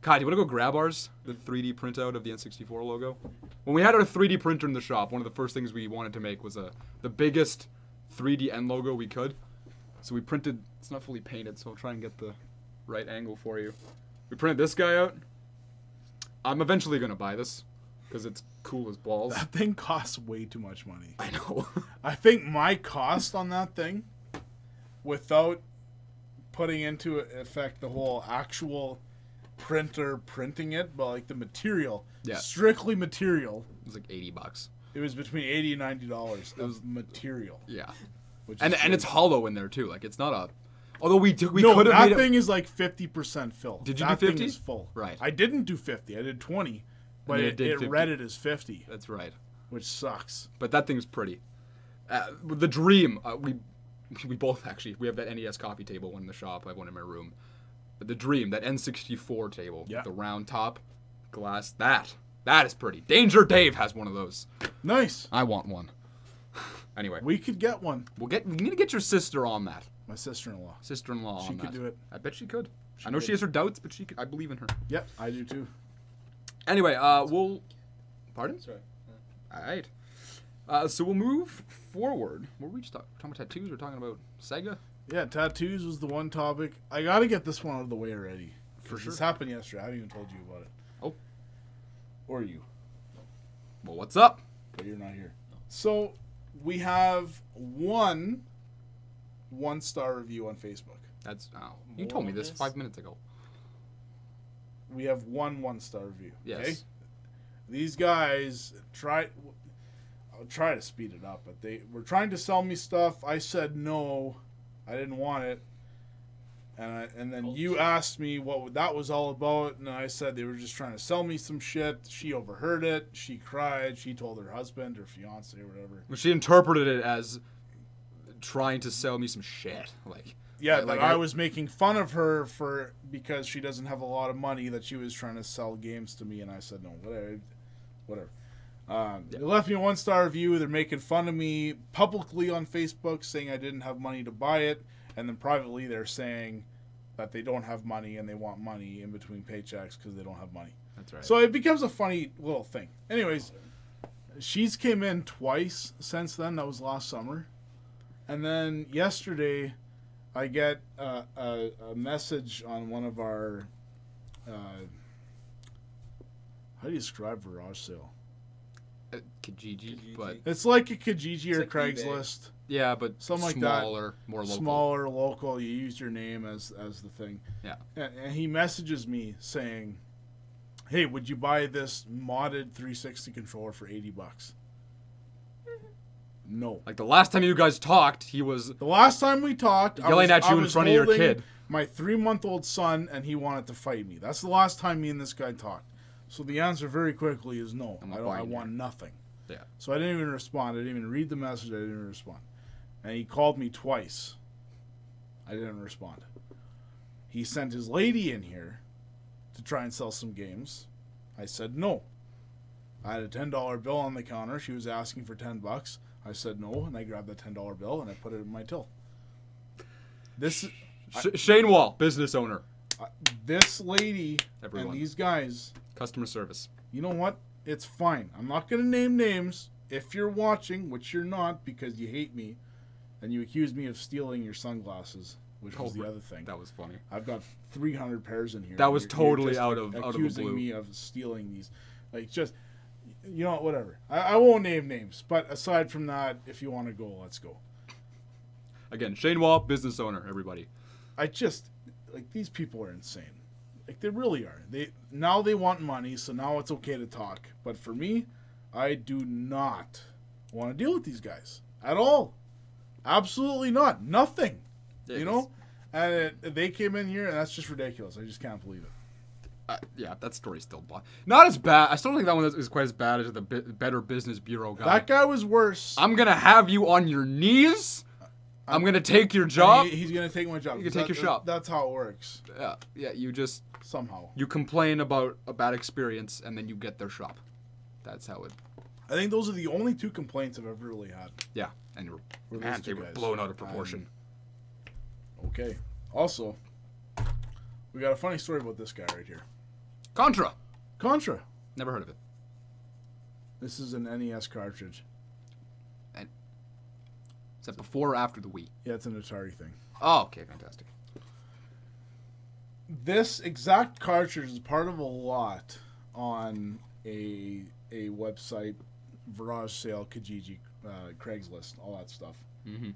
Kai, do you want to go grab ours? The 3D printout of the N64 logo. When we had our 3D printer in the shop, one of the first things we wanted to make was the biggest 3D N logo we could. So we printed. It's not fully painted, so I'll try and get the right angle for you. We printed this guy out. I'm eventually gonna buy this because it's cool as balls. That thing costs way too much money. I know. I think my cost on that thing, without putting into effect the whole actual printer printing it, but like the material, Yeah. strictly material, It was like $80. it was between $80 and $90 of material. Yeah. Which And is it's crazy. hollow in there too. Like it's not a. Although we No, could have that made it. thing is like 50% fill. Did you that do thing 50? is full. Right. I didn't do 50. I did 20, but then it it did 50. read it as 50, That's right. which sucks. But that thing's pretty. The Dream, we both actually, we have that NES coffee table, one in the shop, I have one in my room. But the Dream, that N64 table, Yeah. with the round top, glass, that is pretty. Danger Dave has one of those. Nice. I want one. Anyway, We could get one. we need to get your sister on that. My sister-in-law. Sister-in-law She on could that. do it. I bet she could. She I know could. she has her doubts, but she could. I believe in her. Yep, I do too. Anyway, we'll. Pardon? Sorry. All right. So we'll move forward. What were we just talking about? Tattoos? We're talking about Sega. Yeah, tattoos was the one topic. I got to get this one out of the way already. For sure. This happened yesterday. I haven't even told you about it. Oh. Or you. Well, what's up? But you're not here. So, we have one star review on Facebook. That's you told me this 5 minutes ago. We have one star review. Yes. Okay? These guys I'll try to speed it up, but they were trying to sell me stuff. I said no. I didn't want it. And then you asked me what that was all about, and I said they were just trying to sell me some shit. She overheard it. She cried. She told her husband or fiance or whatever. Well, she interpreted it as trying to sell me some shit. Like Yeah, like I was making fun of her because she doesn't have a lot of money, that she was trying to sell games to me, and I said no, whatever. They left me a 1-star review. They're making fun of me publicly on Facebook, saying I didn't have money to buy it, and then privately they're saying that they don't have money and they want money in between paychecks because they don't have money. That's right. So it becomes a funny little thing. Anyways, she's came in twice since then. That was last summer. And then yesterday, I get a message on one of our... how do you describe garage sale? Kijiji, but It's like a Kijiji or like eBay. Craigslist. yeah, but Something like that. smaller, more local. Smaller, local. You use your name as the thing. Yeah. And he messages me saying, "Hey, would you buy this modded 360 controller for $80?" No. Like the last time you guys talked, he was The last time we talked, yelling at you in front of your holding kid. my 3-month-old son, and he wanted to fight me. That's the last time me and this guy talked. So the answer very quickly is no. I'm I buying want you. nothing. Yeah. So I didn't even respond. I didn't even read the message. I didn't even respond. And he called me twice. I didn't respond. He sent his lady in here to try and sell some games. I said no. I had a $10 bill on the counter. She was asking for $10. I said no, and I grabbed that $10 bill and I put it in my till. This Shane Wall, business owner, this lady Everyone. and these guys, customer service. you know what? It's fine. I'm not going to name names. If you're watching, which you're not because you hate me, and you accuse me of stealing your sunglasses, which was the other thing. That was funny. I've got 300 pairs in here. That was You're totally just out of the accusing blue. me of stealing these. Like, just, you know, whatever. I won't name names. But aside from that, if you want to go, let's go. Again, Shane Wall, business owner, everybody. I just, like, these people are insane. Like, they really are. Now they want money, so now it's okay to talk. But for me, I do not want to deal with these guys at all. Absolutely not. Nothing. Yeah, you know? And they came in here, and that's just ridiculous. I just can't believe it. Yeah, that story's still not as bad. I still don't think that one is quite as bad as the Better Business Bureau guy. That guy was worse. I'm gonna have you on your knees. I'm gonna take your job. He's going to take my job. You can take your shop. That's how it works. Yeah. You just Somehow. you complain about a bad experience and then you get their shop. That's how it. I think those are the only 2 complaints I've ever really had. Yeah, and Were man, those they 2 were guys. blown out of proportion. Okay. Also, we got a funny story about this guy right here. Contra. Contra. Never heard of it. This is an NES cartridge. Is that before or after the Wii? Yeah, it's an Atari thing. Oh, okay, fantastic. This exact cartridge is part of a lot on a website, Virage Sale, Kijiji, Craigslist, all that stuff. Mm-hmm.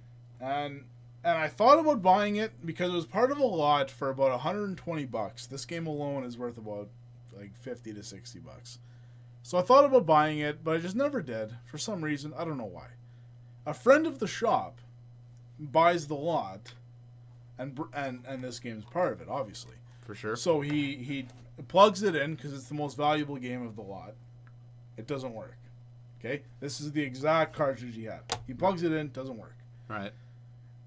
And I thought about buying it because it was part of a lot for about $120. This game alone is worth about like $50 to $60. So I thought about buying it, but I just never did for some reason. I don't know why. A friend of the shop buys the lot, and this game's part of it, obviously. For sure. So he plugs it in because it's the most valuable game of the lot. It doesn't work. Okay? This is the exact cartridge he had. He plugs it in, doesn't work. Right.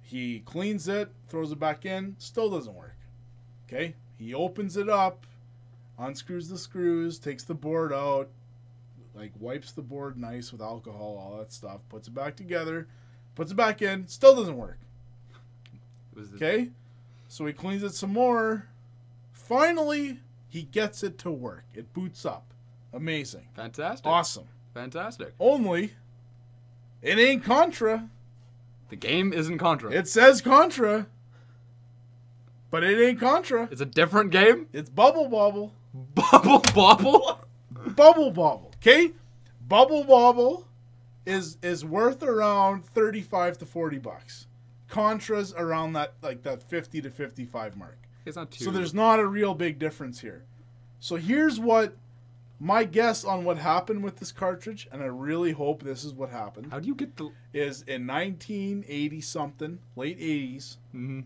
He cleans it, throws it back in, still doesn't work. Okay? He opens it up, unscrews the screws, takes the board out, like wipes the board nice with alcohol, all that stuff, puts it back together, puts it back in, still doesn't work. Okay? So he cleans it some more. Finally, he gets it to work. It boots up. Amazing. Fantastic. Awesome. Fantastic. Only, it ain't Contra. The game isn't Contra. It says Contra, but it ain't Contra. It's a different game. It's Bubble Bobble. Bubble Bobble. Bubble Bobble. Okay? Bubble Bobble is worth around $35 to $40. Contra's around that 50 to 55 mark. It's not too. So there's not a real big difference here. So here's what my guess on what happened with this cartridge, and I really hope this is what happened. How do you get the? Is in 1980 something, late 80s. Mm-hmm.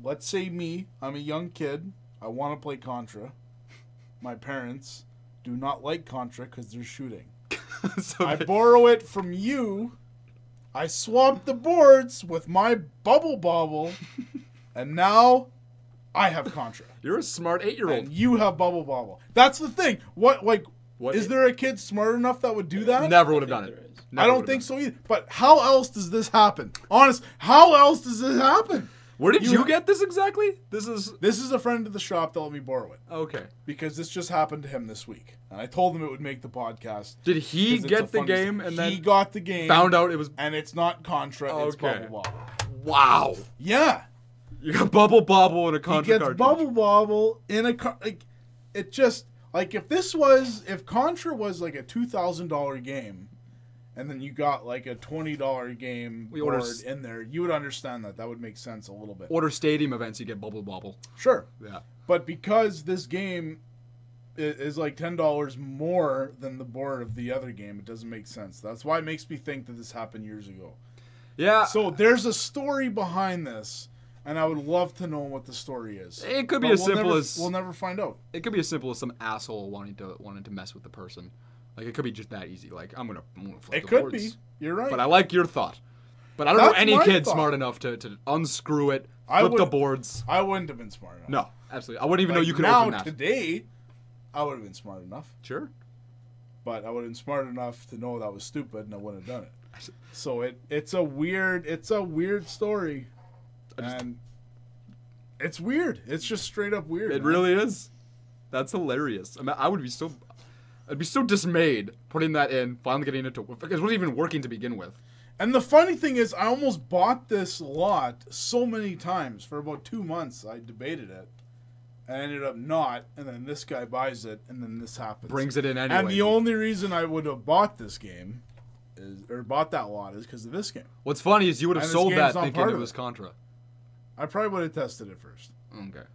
Let's say me, I'm a young kid. I want to play Contra. My parents do not like Contra because they're shooting. So I borrow it from you. I swap the boards with my Bubble Bobble, and now I have Contra. You're a smart 8-year-old. And you have Bubble Bobble. That's the thing. What What is there a kid smart enough that would do that? Never would have done there it. is. I don't think so either. But how else does this happen? Honest, how else does this happen? Where did you get this exactly? This is a friend of the shop that let me borrow it. Okay. Because this just happened to him this week. And I told him it would make the podcast. Did he 'cause it's get a the funny game story. and then he got the game, found out it was? and it's not Contra, it's Okay. Bubble Bobble. Wow. Yeah. You got Bubble Bobble and a He Contra gets cartridge. Bubble Bobble in a it just Like, if Contra was like a $2,000 game, and then you got like a $20 game board in there, you would understand that. That would make sense a little bit. Order stadium events, you get Bubble Bobble. Sure. Yeah. But because this game is like $10 more than the board of the other game, it doesn't make sense. That's why it makes me think that this happened years ago. Yeah. So there's a story behind this, and I would love to know what the story is. It could be as simple as we'll never find out. It could be as simple as some asshole wanting to mess with the person. Like, it could be just that easy. Like, I'm gonna flip It the could boards. be. You're right. But I like your thought. But I don't know That's any my kid thought. smart enough to unscrew it, flip the boards. I wouldn't have been smart enough. No, absolutely. I wouldn't even know you could now, open that. Today, I would have been smart enough. Sure. But I would have been smart enough to know that was stupid, and I wouldn't have done it. So it's a weird story, and it's weird. It's just straight up weird. It really is. That's hilarious. I mean, I'd be so dismayed putting that in, finally getting it to work, because it wasn't even working to begin with. And the funny thing is, I almost bought this lot so many times. For about 2 months, I debated it. I ended up not, and then this guy buys it, and then this happens. Brings it in anyway. And the only reason I would have bought this game, bought that lot, is because of this game. What's funny is you would have And this sold game's that not thinking part it of was it. Contra. I probably would have tested it first Okay.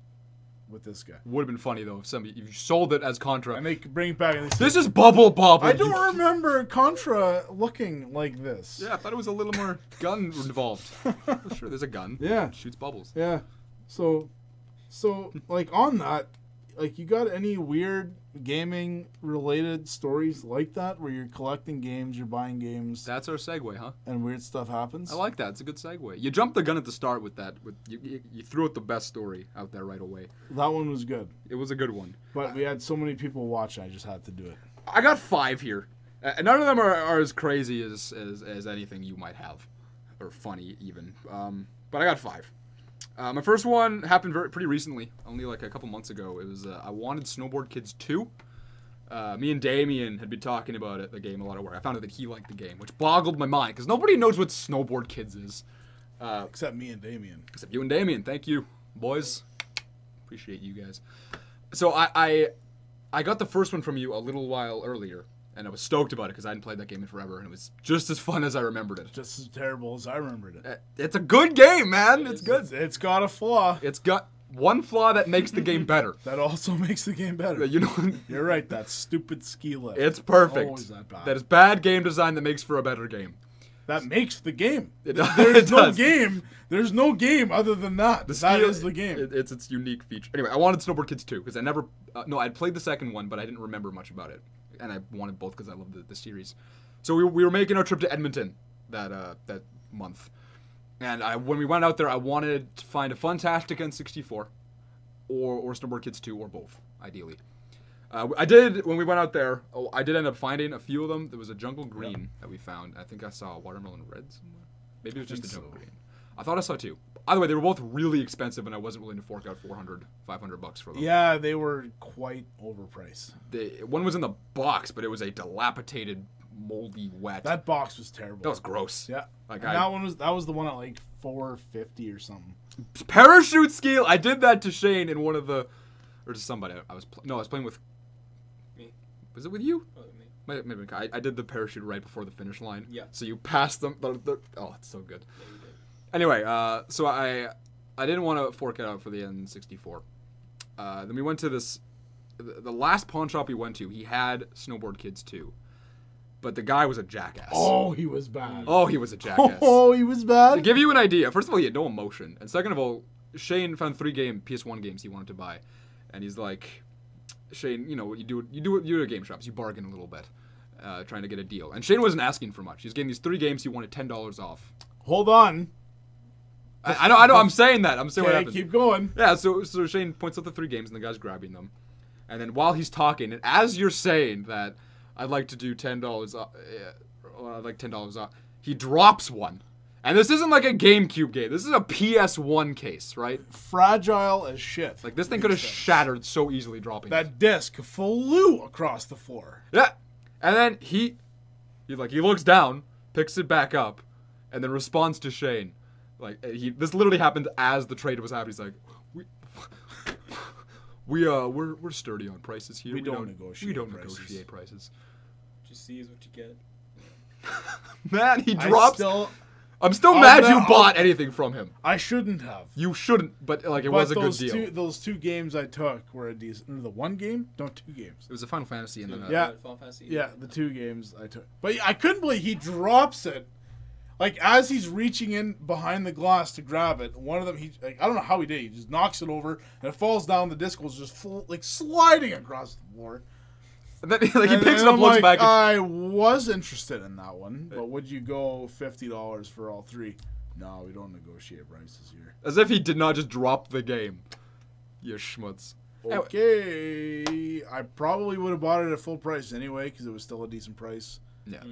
with this guy. Would have been funny though if you sold it as Contra. And they could bring it back and they say, This is Bubble Bobble. I don't remember Contra looking like this. Yeah, I thought it was a little more gun involved. Sure, there's a gun. Yeah. It shoots bubbles. Yeah. So like on that, like you got any weird gaming related stories like that where you're collecting games, you're buying games, That's our segue, huh? and weird stuff happens? I like that. It's a good segue. You jumped the gun at the start with that. You threw out the best story out there right away. That one was good. It was a good one. But we had so many people watching, I just had to do it. I got 5 here. And none of them are as crazy as anything you might have. Or funny, even. But I got 5. My first one happened pretty recently, only like a couple months ago. It was I wanted Snowboard Kids 2. Me and Damien had been talking about the game a lot of work. I found out that he liked the game, which boggled my mind, because nobody knows what Snowboard Kids is. Except me and Damien. Except you and Damien. Thank you, boys. Appreciate you guys. So I got the first one from you a little while earlier, and I was stoked about it because I hadn't played that game in forever, and it was just as fun as I remembered it. Just as terrible as I remembered it. It's a good game, man. It's good. It's got a flaw. It's got one flaw that makes the game better. That also makes the game better. You know, You're right, that stupid ski lift. it's perfect. Always that bad. That is bad game design that makes for a better game. That makes the game. It does. There's It no does. game. There's no game other than that. That is the game. It's its unique feature. Anyway, I wanted Snowboard Kids 2 because I never... I'd played the second one, but I didn't remember much about it. And I wanted both because I love the series. So we were making our trip to Edmonton that month. And when we went out there, I wanted to find a Funtastic N64 or Snowboard Kids 2 or both, ideally. I did, when we went out there, I did end up finding a few of them. There was a Jungle Green that we found. I think I saw a Watermelon Red somewhere. Maybe it was just a Jungle Green. I thought I saw 2. Either way, they were both really expensive, and I wasn't willing to fork out $400, $500 for them. Yeah, they were quite overpriced. One was in the box, but it was a dilapidated, moldy, wet. That box was terrible. That was gross. Yeah. Like And that was the one at like $450 or something. Parachute skill. I did that to Shane in one of the, or to somebody. I was playing with. Me. Was it with you? Oh, me. Maybe I did the parachute right before the finish line. Yeah. So you passed them. Oh, it's so good. Yeah, you did. Anyway, so I didn't want to fork it out for the N64. Then we went to the last pawn shop we went to. He had Snowboard Kids 2, but the guy was a jackass. Oh, he was bad. Oh, he was a jackass. Oh, he was bad. To give you an idea, first of all, he had no emotion, and second of all, Shane found 3 PS1 games he wanted to buy, and he's like, Shane, you know what you do at GameShops, you bargain a little bit, trying to get a deal. And Shane wasn't asking for much. He was getting these 3 games he wanted $10 off. Hold on. I know. I'm saying that. I'm saying what Okay, happened. keep going. Yeah. So Shane points out the 3 games, and the guy's grabbing them, and then while he's talking, and as you're saying that, I'd like to do $10 off. I'd like $10 off. He drops one, and this isn't like a GameCube game. This is a PS1 case, right? Fragile as shit. Like this thing could have shattered so easily dropping. That disc flew across the floor. Yeah. And then he looks down, picks it back up, and then responds to Shane. Like this literally happened as the trade was happening. He's like, we're sturdy on prices here. We don't negotiate We don't prices. negotiate prices. What you see is what you get. Man, he drops. I'm still I'll mad bet- you I'll- bought anything from him. I shouldn't have. You shouldn't, but like it But was a good those deal. those two games I took were a decent. The one game? No, two games. It was a Final Fantasy and then Yeah. Final Fantasy. Yeah, the two games I took. But I couldn't believe he drops it. Like, as he's reaching in behind the glass to grab it, one of them, I don't know how he did. He just knocks it over, and it falls down. The disc was just sliding across the floor. And then like he And picks it then up, I'm looks like, back. And, I was interested in that one, but would you go $50 for all three? No, we don't negotiate prices here. as if he did not just drop the game. You schmutz. Okay, I probably would have bought it at full price anyway because it was still a decent price. Yeah.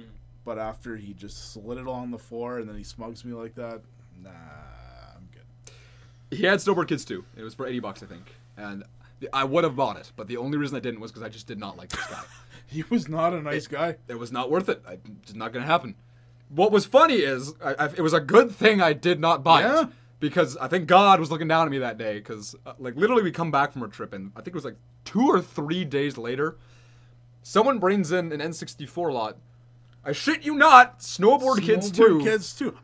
But after he just slid it on the floor and then he smugs me like that, nah, I'm good. He had Snowboard Kids 2. It was for $80, I think. And I would have bought it, but the only reason I didn't was because I just did not like this guy. He was not a nice guy. It was not worth it. It's not going to happen. What was funny is, it was a good thing I did not buy Yeah. it. Because I think God was looking down at me that day. Because, like, literally we come back from our trip, and I think it was like 2 or 3 days later, someone brings in an N64 lot. I shit you not, Snowboard Kids 2. Snowboard Kids 2.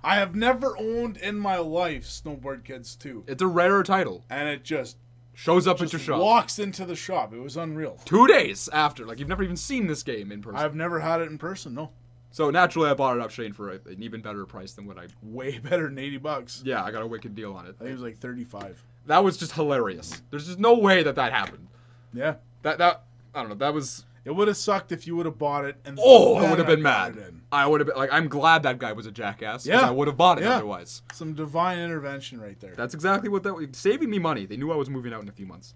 I have never owned in my life Snowboard Kids 2. It's a rarer title. And it just Shows up at your shop. walks into the shop. It was unreal. 2 days after. Like, you've never even seen this game in person. I've never had it in person, no. So, naturally, I bought it off Shane for an even better price than what I... Way better than $80. Yeah, I got a wicked deal on it. I think it was like 35. That was just hilarious. There's just no way that happened. Yeah. That I don't know, that was... It would have sucked if you would have bought it and Oh, I then would have been got mad. it in. I would have been like, I'm glad that guy was a jackass. 'Cause Yeah. I would have bought it Yeah. otherwise. Some divine intervention right there. That's exactly what that was. Saving me money. They knew I was moving out in a few months.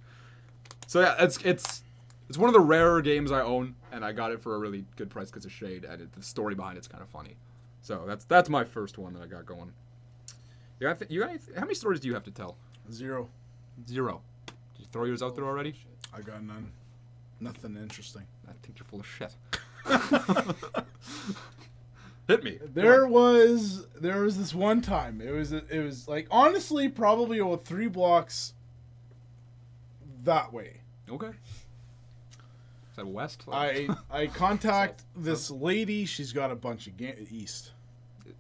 So yeah, it's one of the rarer games I own, and I got it for a really good price because of Shade, and the story behind it's kind of funny. So that's my first one that I got going. You got how many stories do you have to tell? 0. 0. Did you throw yours out there already? I got none. Nothing interesting. I think you're full of shit. Hit me. There was this one time. It was like honestly probably about 3 blocks that way. Okay. Is that west? I contact this lady. She's got a bunch of east.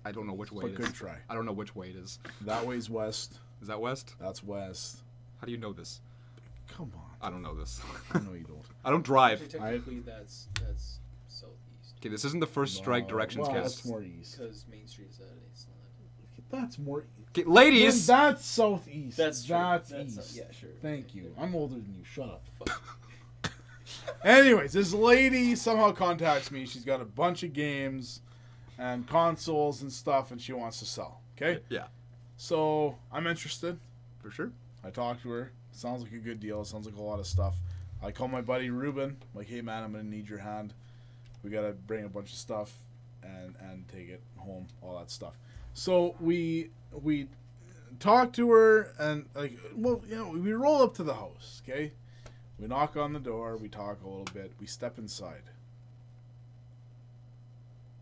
I don't know which way But it good is. try. I don't know which way it is. That way's west. Is that west? That's west. How do you know this? Come on. I don't know this. No, you don't. I don't drive. Actually, technically, that's southeast. Okay, this isn't the first strike directions well, cast. that's more east. Because Main Street is it's not. That's more. Okay, ladies. Then that's southeast. That's true. That's That's east. yeah, sure. Thank you. I'm older than you. Shut up. Fuck. Anyways, this lady somehow contacts me. She's got a bunch of games and consoles and stuff, and she wants to sell. Okay? Yeah, So I'm interested. for sure. I talk to her. Sounds like a good deal. Sounds like a lot of stuff. I call my buddy Ruben. Like, hey man, I'm gonna need your hand. We gotta bring a bunch of stuff and take it home. All that stuff. So we talk to her and like, well, you know, we roll up to the house. Okay, we knock on the door. We talk a little bit. We step inside.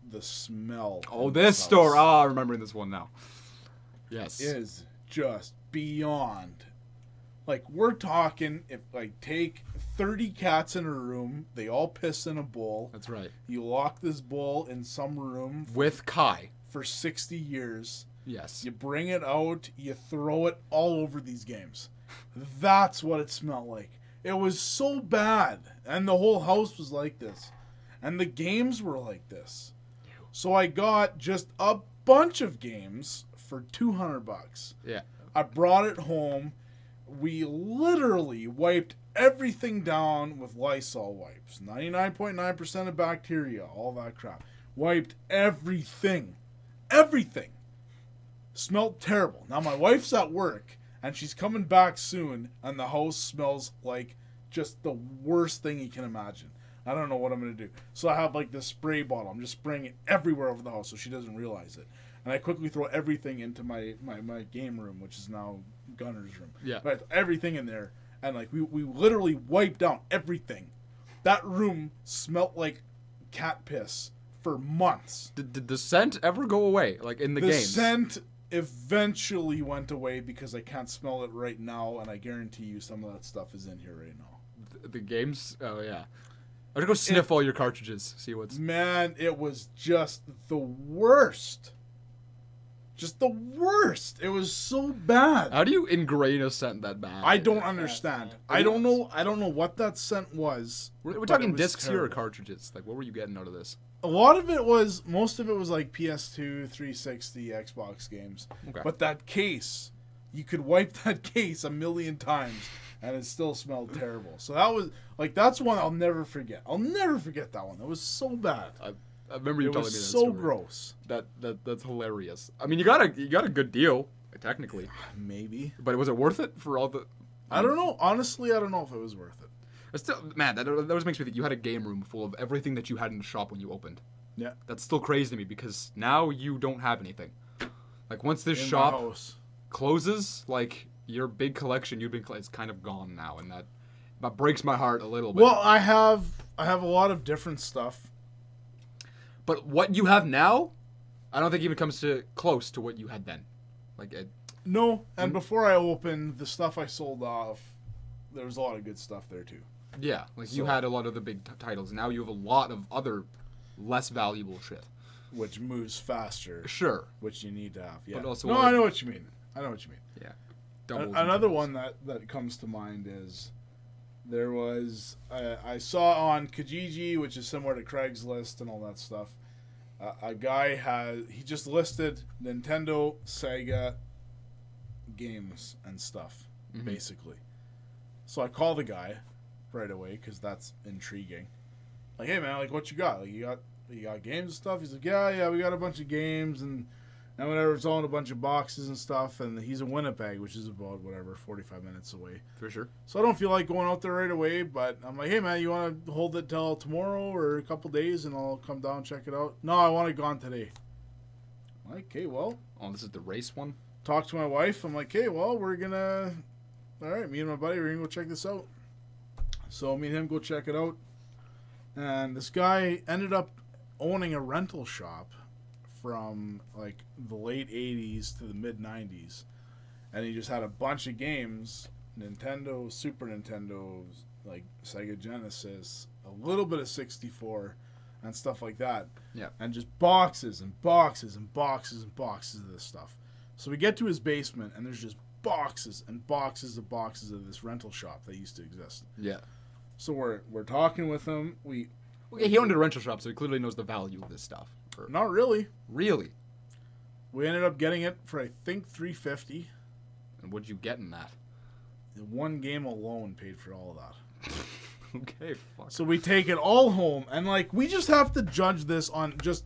The smell. Oh, in this house store. Oh, I'm remembering this one now. Yes. is just beyond. Like, we're talking, if like take 30 cats in a room, they all piss in a bowl. That's right. You lock this bowl in some room With Kai. for 60 years. Yes. You bring it out, you throw it all over these games. That's what it smelled like. It was so bad. And the whole house was like this. And the games were like this. So I got just a bunch of games for $200. Yeah. I brought it home. We literally wiped everything down with Lysol wipes. 99.9% of bacteria, all that crap. Wiped everything. Everything. Smelled terrible. Now my wife's at work and she's coming back soon and the house smells like just the worst thing you can imagine. I don't know what I'm going to do. So I have like this spray bottle. I'm just spraying it everywhere over the house so she doesn't realize it. And I quickly throw everything into my game room, which is now Gunner's room. Yeah. But I throw everything in there. And like we literally wiped down everything. That room smelled like cat piss for months. Did the scent ever go away? Like in the The games? scent eventually went away because I can't smell it right now, and I guarantee you some of that stuff is in here right now. The games? Oh, yeah. I'm gonna go sniff all your cartridges, see what's... Man, it was just the worst. Just the worst. It was so bad. How do you ingrain a scent that bad? I don't understand. I don't know what that scent was. We're talking discs here or cartridges? Like, what were you getting out of this? A lot of it was, most of it was like PS2, 360, Xbox games. Okay. But that case, you could wipe that case a million times and it still smelled terrible. So that was, like, that's one I'll never forget. I'll never forget that one. That was so bad. I remember you telling me that so story. gross. That's hilarious. I mean, you got a good deal, technically. Maybe. But was it worth it for all the... I don't know. Honestly, I don't know if it was worth it. Still, man, that always makes me think you had a game room full of everything that you had in the shop when you opened. Yeah. That's still crazy to me because now you don't have anything. Like, once this In my shop house. closes, like, your big collection it's kind of gone now, and that breaks my heart a little bit. Well, I have a lot of different stuff. But what you have now, I don't think even comes close to what you had then. Like, No, and before I opened, the stuff I sold off, there was a lot of good stuff there too. yeah, like you had a lot of the big titles. Now you have a lot of other less valuable shit. Which moves faster. Sure. Which you need to have. Yeah. But also no, I know what you mean. Yeah. Another one that comes to mind is there was I saw on Kijiji, which is similar to Craigslist and all that stuff. A guy he just listed Nintendo, Sega games and stuff, basically. So I call the guy right away because that's intriguing. Like, hey man, like what you got? Like you got games and stuff? He's like, yeah, we got a bunch of games and whatever. It's all in a bunch of boxes and stuff. And he's in Winnipeg, which is about 45 minutes away. For sure. So I don't feel like going out there right away. But I'm like, hey man, you want to hold it till tomorrow or a couple days, and I'll come down and check it out. No, I want it gone today. I'm like, okay, well. Oh, this is the race one. Talk to my wife. I'm like, hey, well, we're gonna. All right, me and my buddy, we're gonna go check this out. So me and him go check it out. And this guy ended up owning a rental shop from like the late 80s to the mid 90s, and he just had a bunch of games, Nintendo, Super Nintendo, like Sega Genesis, a little bit of 64 and stuff like that. Yeah. And just boxes and boxes and boxes and boxes of this stuff. So we get to his basement and there's just boxes and boxes of boxes of this rental shop that used to exist. Yeah. So we're talking with him. He owned a rental shop, so he clearly knows the value of this stuff. Not really. Really? We ended up getting it for I think $350. And what'd you get in that? The one game alone paid for all of that. Okay, fuck. So we take it all home, and like we just have to judge this on just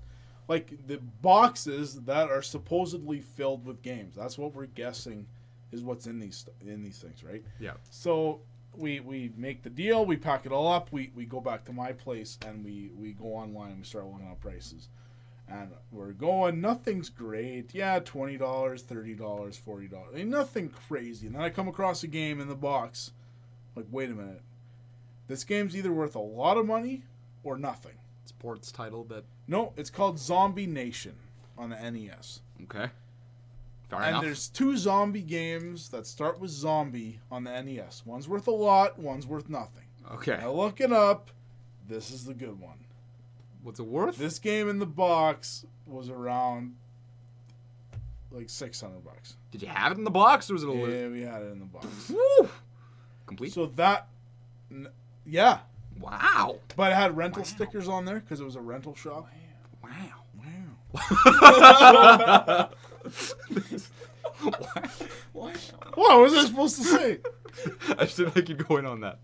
like the boxes that are supposedly filled with games. That's what we're guessing is what's in these things, right? Yeah. So we make the deal, we pack it all up, we go back to my place, and we go online and we start looking at prices. And we're going, nothing's great. Yeah, $20, $30, $40. I mean, nothing crazy. And then I come across a game in the box. Like, wait a minute. This game's either worth a lot of money or nothing. Sports title that... No, it's called Zombie Nation on the NES. Okay. Fair and enough. There's 2 zombie games that start with zombie on the NES. One's worth a lot, one's worth nothing. Okay. Now look it up. This is the good one. What's it worth? This game in the box was around like $600. Did you have it in the box, or was it a Yeah, we had it in the box. Woo! Complete? So that, yeah. Wow. But it had rental stickers on there because it was a rental shop. Wow. Wow. Wow. What was I supposed to say? I just didn't think you'd go in on that.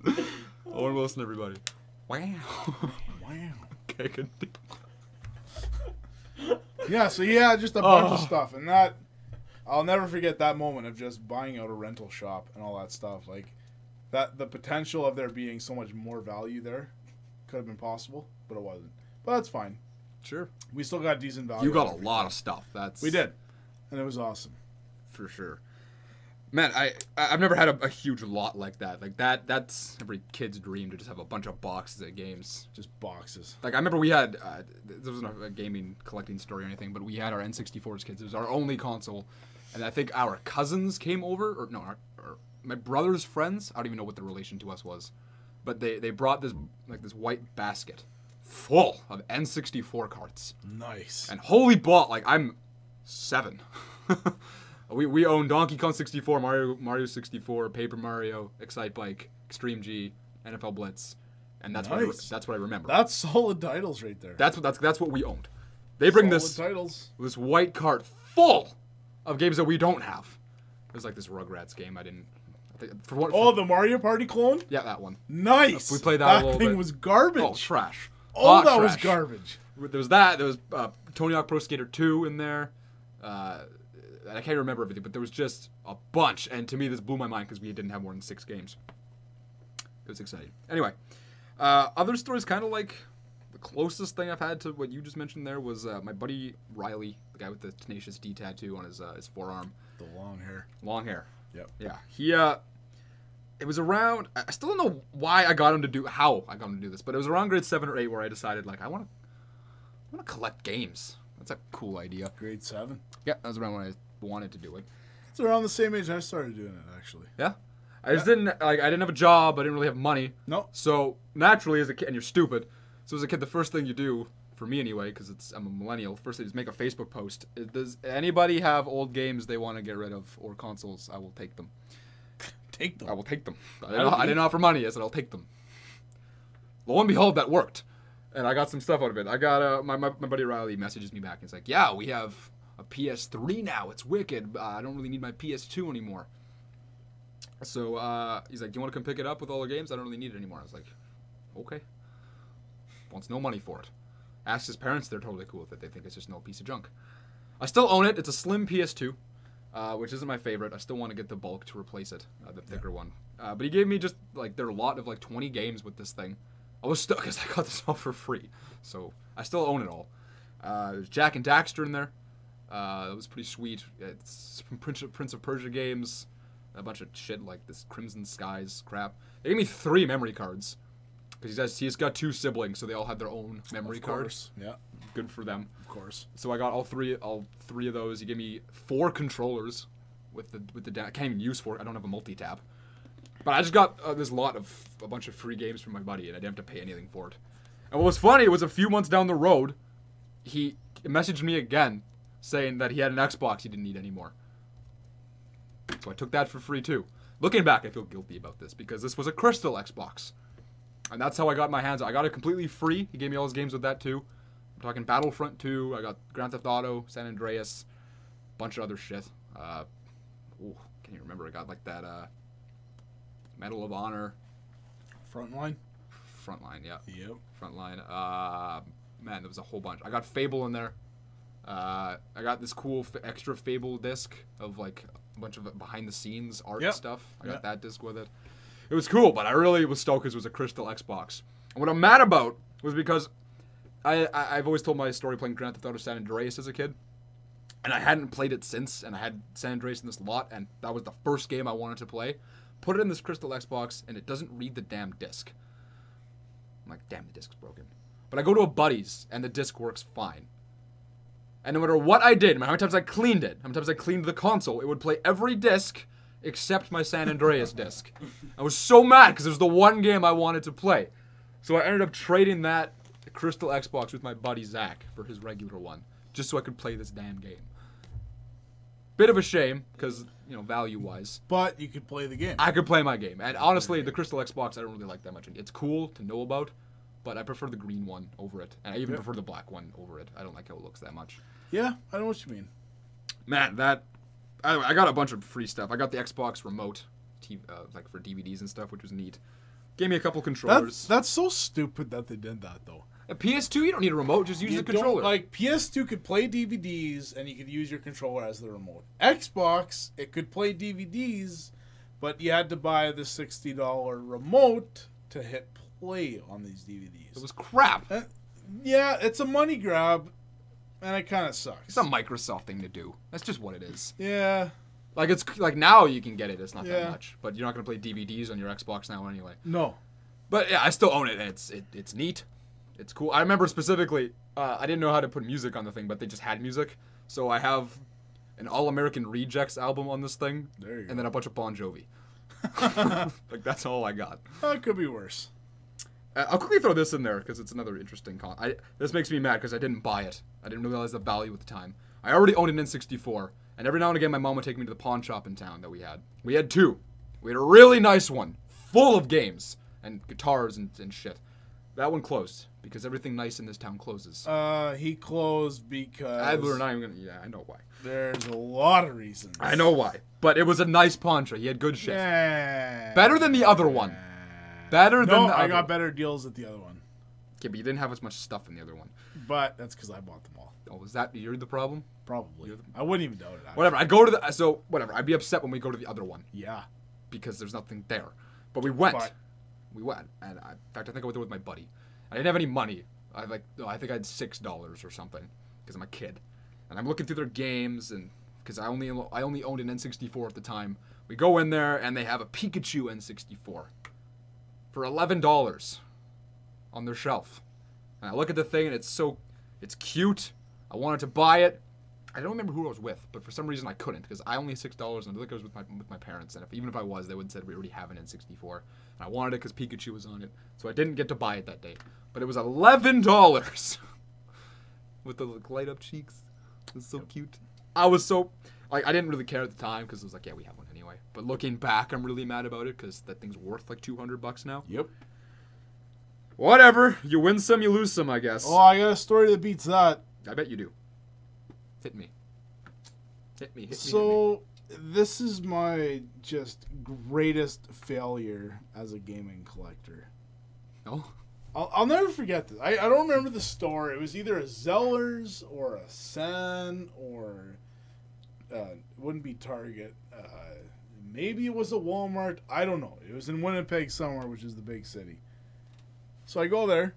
Owen Wilson, everybody. Wow. Wow. Okay, good. Yeah, so he had just a bunch of stuff, and that I'll never forget that moment of just buying out a rental shop and all that stuff. Like that, the potential of there being so much more value there could have been possible, but it wasn't. But that's fine. Sure. We still got decent value. You got a lot of stuff. We did, and it was awesome. For sure. Man, I've never had a huge lot like that. Like that's every kid's dream to just have a bunch of boxes of games. Just boxes. Like I remember we had this wasn't a gaming collecting story or anything, but we had our N64 as kids. It was our only console, and I think our cousins came over, or no, our my brother's friends. I don't even know what the relation to us was, but they brought this white basket full of N64 carts. Nice. And holy ball, like I'm 7. We own Donkey Kong 64, Mario 64, Paper Mario, Excite Bike, Extreme G, NFL Blitz, and that's what I remember. That's solid titles right there. That's what we owned. They bring titles. this white cart full of games that we don't have. There's like this Rugrats game. The Mario Party clone? Yeah, that one. Nice. We played that a little bit. That thing was garbage. Oh, trash. Oh, that was garbage. There was that. There was Tony Hawk Pro Skater 2 in there. I can't remember everything, but there was just a bunch. And to me, this blew my mind because we didn't have more than 6 games. It was exciting. Anyway, other stories kind of like the closest thing I've had to what you just mentioned there was my buddy Riley, the guy with the Tenacious D tattoo on his forearm. The long hair. Long hair. Yep. Yeah. He, it was around, I still don't know how I got him to do this, but it was around grade 7 or 8 where I decided, like, I want to collect games. That's a cool idea. Grade 7? Yeah, that was around when I wanted to do it. It's around the same age I started doing it, actually. Yeah? I didn't have a job, I didn't really have money. No. So, naturally, as a kid, and you're stupid, so as a kid, the first thing you do, for me anyway, because I'm a millennial, first thing is make a Facebook post. Does anybody have old games they want to get rid of, or consoles? I will take them. Take them? I will take them. I didn't offer money, I said I'll take them. Lo and behold, that worked. And I got some stuff out of it. I got, my buddy Riley messages me back, and he's like, yeah, we have a PS3 now, it's wicked. I don't really need my PS2 anymore. So, he's like, do you want to come pick it up with all the games? I don't really need it anymore. I was like, okay. Wants no money for it. Asked his parents, they're totally cool with it. They think it's just no piece of junk. I still own it. It's a slim PS2, which isn't my favorite. I still want to get the bulk to replace it, the thicker one. But he gave me just, like, their lot of, like, 20 games with this thing. I was stuck because I got this all for free. So, I still own it all. There's Jack and Daxter in there. That was pretty sweet. It's from Prince of Persia games. A bunch of shit like this Crimson Skies crap. They gave me 3 memory cards. Because he's got 2 siblings, so they all had their own memory cards. Yeah. Good for them. Of course. So I got all three of those. He gave me 4 controllers with the I can't even use 4. I don't have a multi-tap. But I just got this lot of a bunch of free games from my buddy, and I didn't have to pay anything for it. And what was funny was a few months down the road, he messaged me again saying that he had an Xbox he didn't need anymore. So I took that for free too. Looking back, I feel guilty about this because this was a Crystal Xbox. And that's how I got my hands on it. I got it completely free. He gave me all his games with that too. I'm talking Battlefront 2. I got Grand Theft Auto, San Andreas, bunch of other shit. Can't even remember. I got like that Medal of Honor. Frontline? Frontline, yeah. Yep. Frontline. Man, there was a whole bunch. I got Fable in there. I got this cool extra Fable disc of like a bunch of behind the scenes art stuff. I got that disc with it. It was cool, but I really was stoked because it was a Crystal Xbox. And what I'm mad about was because I've always told my story playing Grand Theft Auto San Andreas as a kid. And I hadn't played it since, and I had San Andreas in this lot, and that was the first game I wanted to play. Put it in this Crystal Xbox, and it doesn't read the damn disc. I'm like, damn, the disc's broken. But I go to a buddy's, and the disc works fine. And no matter what I did, how many times I cleaned it, how many times I cleaned the console, it would play every disc except my San Andreas disc. I was so mad because it was the one game I wanted to play. So I ended up trading that Crystal Xbox with my buddy Zach for his regular one, just so I could play this damn game. Bit of a shame, because, you know, value-wise. But you could play the game. I could play my game. And honestly, the Crystal Xbox I don't really like that much. It's cool to know about, but I prefer the green one over it. And I even prefer the black one over it. I don't like how it looks that much. Yeah, I know what you mean. Man, I got a bunch of free stuff. I got the Xbox remote, like for DVDs and stuff, which was neat. Gave me a couple controllers. That's so stupid that they did that, though. A PS2, you don't need a remote. Just use the controller. Like, PS2 could play DVDs, and you could use your controller as the remote. Xbox, it could play DVDs, but you had to buy the $60 remote to hit play on these DVDs. It was crap. Yeah, it's a money grab, and it kind of sucks. It's a Microsoft thing to do. That's just what it is. Yeah. Like it's like now you can get it. It's not Yeah. that much, but you're not gonna play DVDs on your Xbox now anyway. No. But yeah, I still own it, and it's neat. It's cool. I remember specifically, I didn't know how to put music on the thing, but they just had music. So I have an All American Rejects album on this thing, There you go. and then a bunch of Bon Jovi. Like that's all I got. That could be worse. I'll quickly throw this in there because it's another interesting this makes me mad because I didn't buy it. I didn't realize the value at the time. I already owned an N64, and every now and again my mom would take me to the pawn shop in town that we had. We had two. We had a really nice one, full of games and guitars and shit. That one closed because everything nice in this town closes. He closed because Adler and I am gonna. Yeah, I know why. there's a lot of reasons. I know why. But it was a nice pawn shop. He had good shit. Yeah. Better than the other one. Better than No, the I other got one. better deals at the other one. Okay, but you didn't have as much stuff in the other one. But that's because I bought them all. Oh, was that you're the problem? Probably. You're the- I wouldn't even doubt it. Actually. Whatever. I go to the whatever. I'd be upset when we go to the other one Yeah. because there's nothing there. But we went. But- We went, and in fact, I think I went there with my buddy. I didn't have any money. I think I had $6 or something because I'm a kid, and I'm looking through their games, and because I only owned an N64 at the time. We go in there, and they have a Pikachu N64 for $11 on their shelf. And I look at the thing, and it's cute. I wanted to buy it. I don't remember who I was with, but for some reason I couldn't because I only had $6, and I think I was with my parents. And even if I was, they would have said we already have an N64. And I wanted it because Pikachu was on it, so I didn't get to buy it that day. But it was $11 with the light up cheeks. It was so cute. I was so I didn't really care at the time because it was like, yeah, we have one anyway. But looking back, I'm really mad about it because that thing's worth like $200 now. Yep. Whatever. You win some, you lose some, I guess. Oh, I got a story that beats that. I bet you do. Hit me. Hit me. So, this is my just greatest failure as a gaming collector. No? I'll never forget this. I don't remember the store. It was either a Zellers or a Sen or it wouldn't be Target. Maybe it was a Walmart. I don't know. It was in Winnipeg somewhere, which is the big city. So I go there,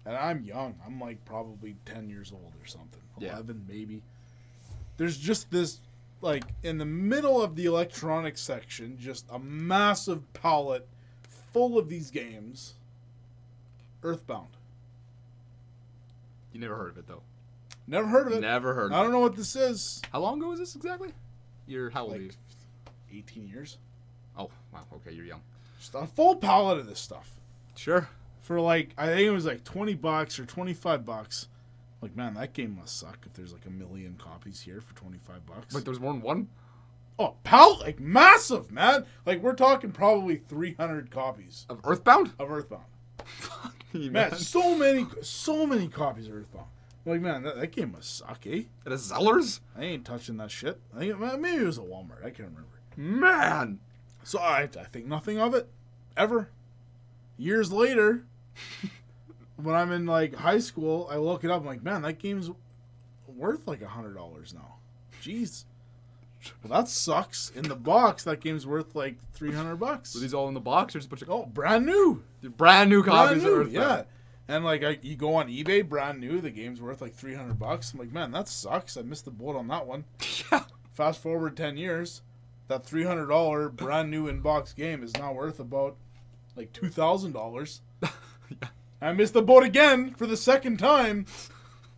and I'm young. I'm like probably 10 years old or something. Yeah. 11 maybe. There's just this, like, in the middle of the electronics section, just a massive pallet full of these games. Earthbound. You never heard of it, though. Never heard of it. Never heard of I it. don't know what this is. How long ago was this exactly? You're how old are you? Like 18 years. Oh, wow. Okay, you're young. Just a full pallet of this stuff. Sure. For like, I think it was like $20 or $25. Like, man, that game must suck if there's like a million copies here for $25. Wait, there was more than one? Oh, pallet, like massive, man. Like, we're talking probably 300 copies Of Earthbound? of Earthbound. Fuck me, Man, man. so many copies of Earthbound. Like, man, that game must suck, eh? At a Zellers? I ain't touching that shit. I think maybe it was a Walmart. I can't remember. Man. So I think nothing of it, ever. Years later, when I'm in like high school, I look it up. I'm like, man, that game's worth like $100 now. Jeez. Well, that sucks. In the box, that game's worth like $300. Were these all in the box or just a bunch of Oh, brand new. brand new copies Brand new, of Earthbound? yeah. And like, you go on eBay, brand new. The game's worth like $300. I'm like, man, that sucks. I missed the boat on that one. Yeah. Fast forward 10 years, that $300 brand new in-box game is now worth about like $2,000. Yeah. I missed the boat again for the second time.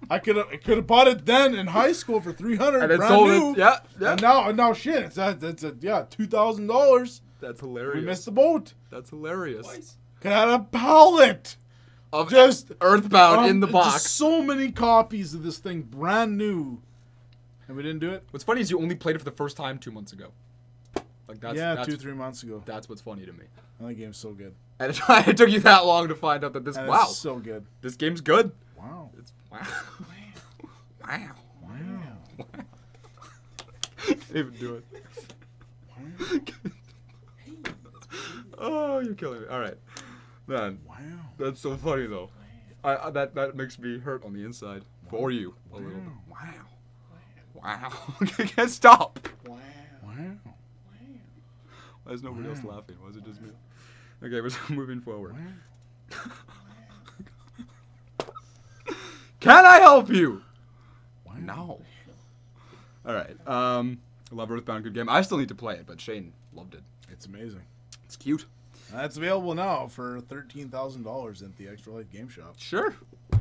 I could have bought it then in high school for $300, And it brand sold new. it. Yeah. Yeah. And now shit, it's $2,000. That's hilarious. We missed the boat. That's hilarious. Twice. Could have had a pallet. Of Just Earthbound in the box. Just so many copies of this thing, brand new, and we didn't do it. What's funny is you only played it for the first time 2 months ago. Like that's 2-3 months ago. That's what's funny to me. And that game's so good. And it took you that long to find out that this And wow, it's so good. this game's good. Wow. It's wow. Wow. Wow. Can't even do it. Oh, you're killing me. All right, man. Wow. That's so funny though. That makes me hurt on the inside for you a little bit. Wow. Wow. I can't stop. Wow. Wow. Why is nobody else laughing? Why is it just me? Okay, we're moving forward. Can I help you? Wow. No. All right. I love Earthbound, good game. I still need to play it, but Shane loved it. It's amazing. It's cute. That's available now for $13,000 at the Extra Life Game Shop. Sure.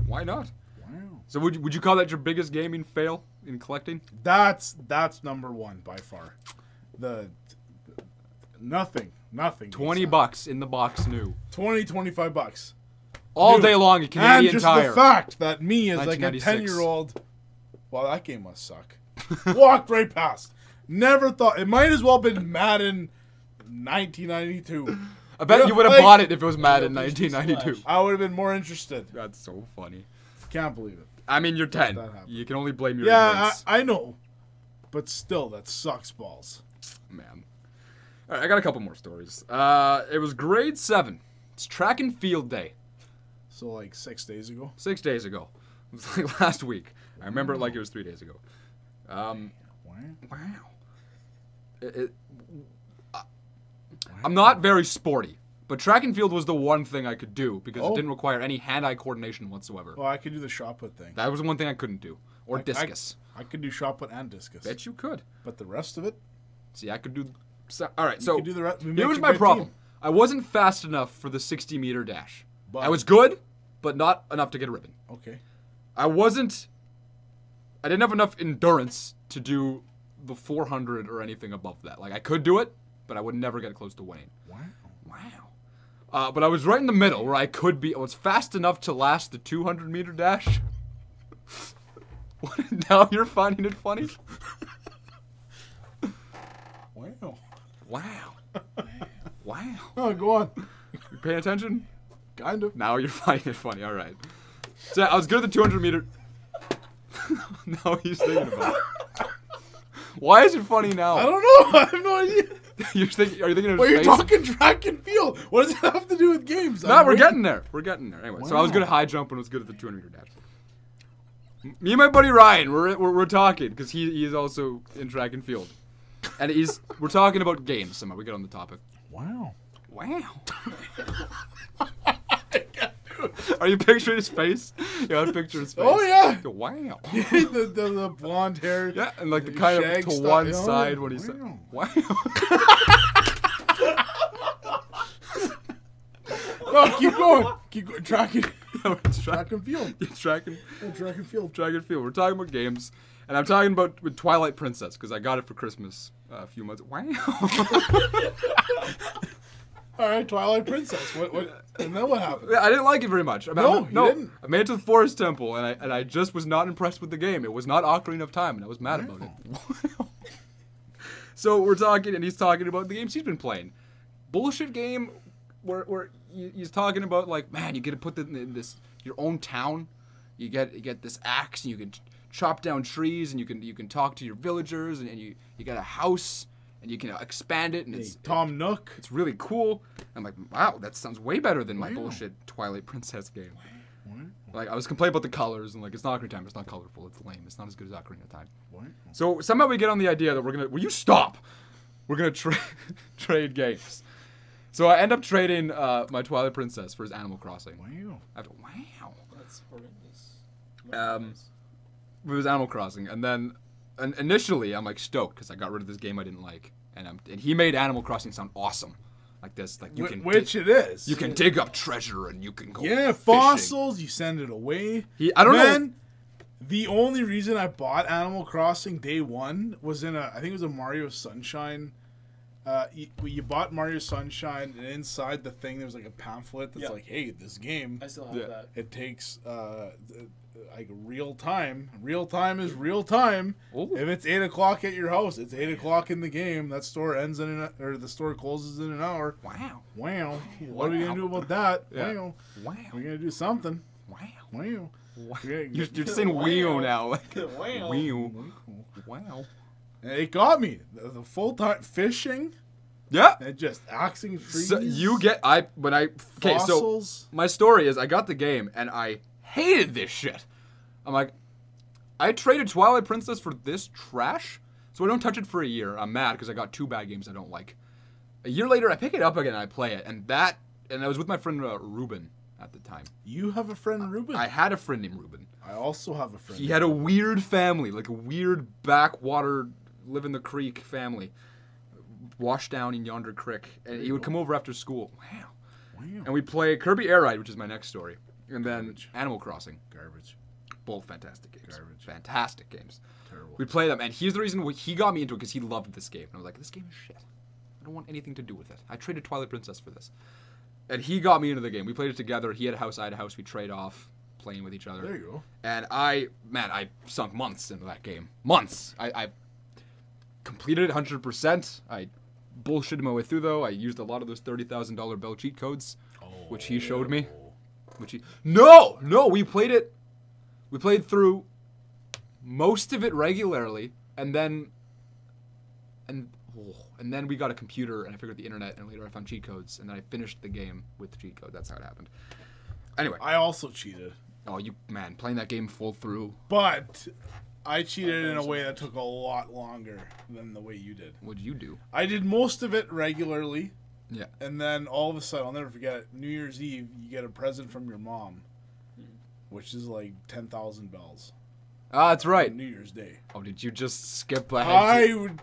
Why not? Wow. So would you call that your biggest gaming fail in collecting? That's number one by far. Nothing. $20 in the box new. 25 bucks. All Dude, day long at Canadian and just Tire. the fact that me as like a 1996. 10-year-old, well, that game must suck. Walked right past. Never thought it might as well have been Madden 1992. I bet you would have like- bought it if it was Madden 1992. I would have been more interested. That's so funny. Can't believe it. I mean, you're 10. That happened. You can only blame your Yeah, ignorance. I know, but still, that sucks balls. Man. All right, I got a couple more stories. It was grade 7. It's track and field day. So like 6 days ago. 6 days ago. It was like last week. I remember it like it was 3 days ago. Wow. I'm not very sporty, but track and field was the one thing I could do because Oh. it didn't require any hand-eye coordination whatsoever. Well, I could do the shot put thing. That was the one thing I couldn't do. Or discus. I could do shot put and discus. Bet you could. But the rest of it, See, I could do... all right, so could do the rest. here was my problem. I wasn't fast enough for the 60-meter dash. But- I was good, but not enough to get a ribbon. Okay. I didn't have enough endurance to do the 400 or anything above that. Like, I could do it, but I would never get close to winning. Wow. But I was right in the middle where I was fast enough to last the 200-meter dash. What, now you're finding it funny? Wow. Wow. Wow. Oh, go on. You paying attention? Kind of. Now you're finding it funny. All right. So I was good at the 200-meter. Now he's thinking about it. Why is it funny now? I don't know. I have no idea. Are you thinking of his Well, you're face? talking track and field. What does it have to do with games? No, we're getting there. We're getting there. Anyway, so I was Wow. good at high jump and was good at the 200-meter dash. Me and my buddy Ryan, we're talking because he is also in track and field, and we're talking about games. Somehow we get on the topic. Wow. Wow. Are you picturing his face? Yeah, I picture his face. Oh, yeah. Wow. the blonde hair. Yeah, and like the kind of shag to stuff. one Oh, side when he said, wow. "Wow." No, keep going. Keep going. Track and It's track and field. track and Oh, track and field. track and field. We're talking about games, and I'm talking about with Twilight Princess because I got it for Christmas a few months. Wow. All right, Twilight Princess. What? And then what happened? Yeah, I didn't like it very much. No, you didn't. I made it to the Forest Temple, and I just was not impressed with the game. It was not Ocarina of Time, and I was mad about it. So we're talking, and he's talking about the games he's been playing. Bullshit game where he's talking about like, man, you get to put in this your own town. You get this axe, and you can chop down trees, and you can talk to your villagers, and you get a house. And you can expand it, and Hey, it's Tom Nook. it's really cool. I'm like, wow, that sounds way better than my Wow. bullshit Twilight Princess game. What? Like, I was complaining about the colors, and like, it's not Ocarina of Time, it's not colorful, it's lame, it's not as good as Ocarina of Time. What? So somehow we get on the idea that will you stop? We're gonna trade games. So I end up trading my Twilight Princess for his Animal Crossing. Wow. Wow. That's horrendous. It was Animal Crossing, and then initially I'm like stoked because I got rid of this game I didn't like, and he made Animal Crossing sound awesome, like this, like you can Which it is. you can dig up treasure and you can go Yeah, fishing. fossils. You send it away. I don't know. Man, the only reason I bought Animal Crossing day one was I think it was a Mario Sunshine. You bought Mario Sunshine, and inside the thing there was like a pamphlet that's Yeah. like, hey, this game, I still have Yeah. that. it takes like real time. Real time is real time. Ooh. If it's 8 o'clock at your house, it's 8 o'clock in the game. That store ends the store closes in an hour. Wow. Wow. What are we gonna do about that? Yeah. Wow. Wow. We're gonna do something. Wow. Wow. You're saying wheel now. Like, Wow. wheel. Wow. And it got me. The full time fishing Yeah. and just axing trees. So okay, so fossils. my story is I got the game and I hated this shit. I'm like, I traded Twilight Princess for this trash, so I don't touch it for a year. I'm mad because I got 2 bad games I don't like. A year later, I pick it up again and I play it, and I was with my friend Ruben at the time. You have a friend, Ruben. I had a friend named Ruben. I also have a friend. He had a weird family, like a weird backwater live in the creek family, washed down in yonder creek, and he would come over after school. Wow. And we play Kirby Air Ride, which is my next story, and then Animal Crossing. Garbage. Both fantastic games. Garbage. Fantastic games. Terrible. We play them, and here's the reason he got me into it, because he loved this game. And I was like, this game is shit. I don't want anything to do with it. I traded Twilight Princess for this. And he got me into the game. We played it together. He had a house, I had a house. We trade off playing with each other. There you go. And I sunk months into that game. Months. I completed it 100%. I bullshitted my way through, though. I used a lot of those $30,000 Bell cheat codes, which he showed me. No, we played it. We played through most of it regularly, and then we got a computer, and I figured the internet, and later I found cheat codes, and then I finished the game with the cheat code. That's how it happened. Anyway. I also cheated. Oh, playing that game full through. But I cheated in a way that took a lot longer than the way you did. What did you do? I did most of it regularly. Yeah. And then all of a sudden, I'll never forget it, New Year's Eve, you get a present from your mom, which is like 10,000 bells. Ah, that's right. New Year's Day. Oh, did you just skip ahead? I would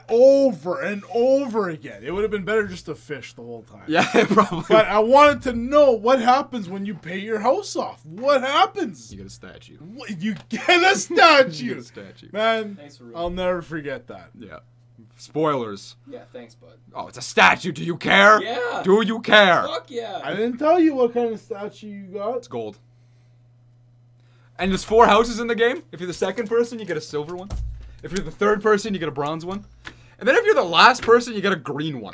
over and over again. It would have been better just to fish the whole time. Yeah, probably. But I wanted to know what happens when you pay your house off. What happens? You get a statue. You get a statue. You get a statue. Man, Thanks for I'll never forget that. Yeah. Spoilers. Yeah, thanks, bud. Oh, it's a statue. Do you care? Yeah. Do you care? Fuck yeah. I didn't tell you what kind of statue you got. It's gold. And there's 4 houses in the game. If you're the second person, you get a silver one. If you're the third person, you get a bronze one. And then if you're the last person, you get a green one.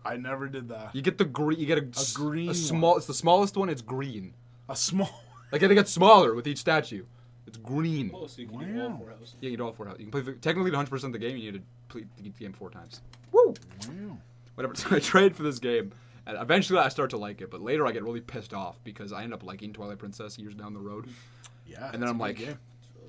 I never did that. You get the green. You get a green a small. one. It's the smallest one. It's green. A small. Like they get smaller with each statue. It's green. Oh, so you can do all 4 houses. Yeah, you do all 4 houses. You can play technically 100% of the game. You need to play the game 4 times. Woo! Wow. Whatever. So I trade for this game, and eventually I start to like it. But later I get really pissed off because I end up liking Twilight Princess years down the road. Yeah. And then I'm like, It's really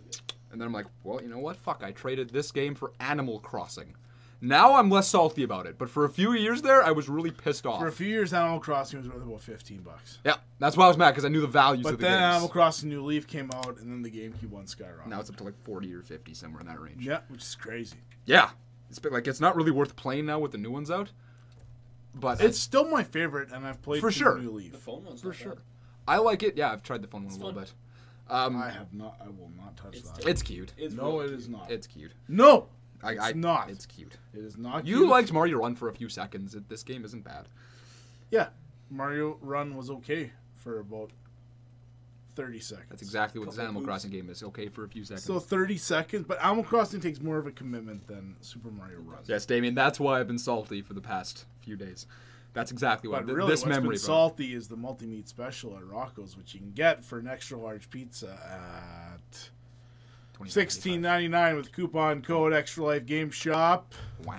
good. and then I'm like, well, you know what? Fuck! I traded this game for Animal Crossing. Now I'm less salty about it, but for a few years there, I was really pissed off. For a few years, Animal Crossing was worth about $15. Yeah, that's why I was mad, because I knew the values But of the then games. Animal Crossing New Leaf came out, and then the GameCube one skyrocketed. Now it's up to like 40 or 50, somewhere in that range. Yeah, which is crazy. Yeah, it's not really worth playing now with the new ones out. But It's still my favorite, and I've played For through sure. New The Leaf. phone one's for not sure, bad. I like it. Yeah, I've tried the phone one It's a little fun. bit. I have not. I will not touch It's that. It's cute. It's No, really it is cute. not. It's cute. No, it's not. It's cute. It is not. You cute. liked Mario Run for a few seconds. This game isn't bad. Yeah, Mario Run was okay for about 30 seconds. That's exactly what this Couple Animal boots. Crossing game is. Okay for a few seconds. So 30 seconds, but Animal Crossing takes more of a commitment than Super Mario Run. Yes, Damien, that's why I've been salty for the past few days. That's exactly why. But really, This what's memory been brought. salty is the multi-meat special at Rocco's, which you can get for an extra large pizza at $16.99 with coupon code Extra Life GameShop. Wow.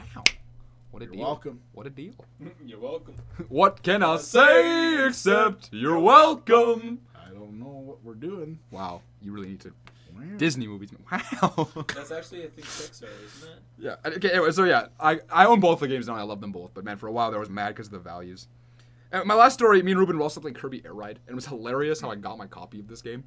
What a You're deal. welcome. What a deal. You're welcome. What can I say except you're welcome? I don't know what we're doing. Wow. You really need to. Wow. Disney movies. Wow. That's actually, I think, Pixar, isn't it? Yeah. Okay. Anyway, so yeah, I own both the games now. And I love them both. But man, for a while I was mad because of the values. And my last story, me and Ruben were also playing Kirby Air Ride, and it was hilarious how I got my copy of this game.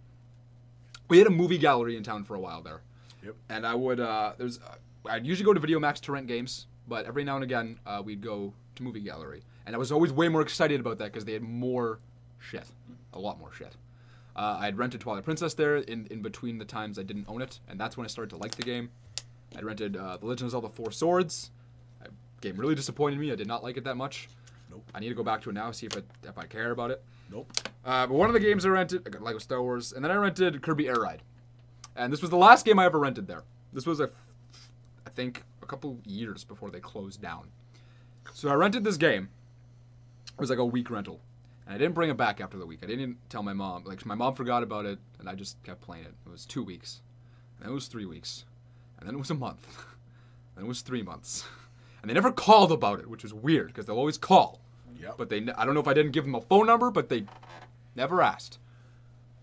We had a movie gallery in town for a while there. Yep. And I would I'd usually go to Video Max to rent games, but every now and again we'd go to movie gallery, and I was always way more excited about that because they had more shit, a lot more shit. I had rented Twilight Princess there in between the times I didn't own it, and that's when I started to like the game. I rented The Legend of Zelda 4 Swords. The game really disappointed me. I did not like it that much. Nope. I need to go back to it now, see if I care about it. Nope. But one of the games I rented, I got Lego Star Wars, and then I rented Kirby Air Ride. And this was the last game I ever rented there. This was, I think, a couple years before they closed down. So I rented this game. It was like a week rental. And I didn't bring it back after the week. I didn't tell my mom. Like, my mom forgot about it, and I just kept playing it. It was 2 weeks. And then it was 3 weeks. And then it was a month. And it was 3 months. And they never called about it, which was weird, because they'll always call. Yep. But I don't know if I didn't give them a phone number, but they never asked.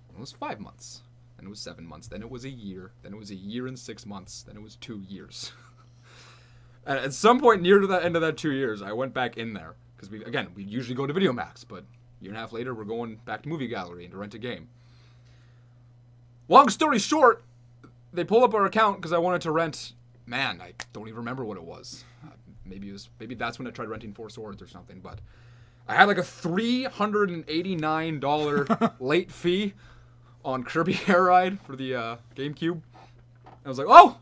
It was 5 months. Then it was 7 months. Then it was a year. Then it was a year and 6 months. Then it was 2 years. And at some point near to the end of that 2 years, I went back in there. Because, we usually go to Video Max, but a year and a half later, we're going back to Movie Gallery and to rent a game. Long story short, they pull up our account because I wanted to rent man, I don't even remember what it was. Maybe that's when I tried renting Four Swords or something. But I had like a $389 late fee on Kirby Air Ride for the GameCube. I was like, oh!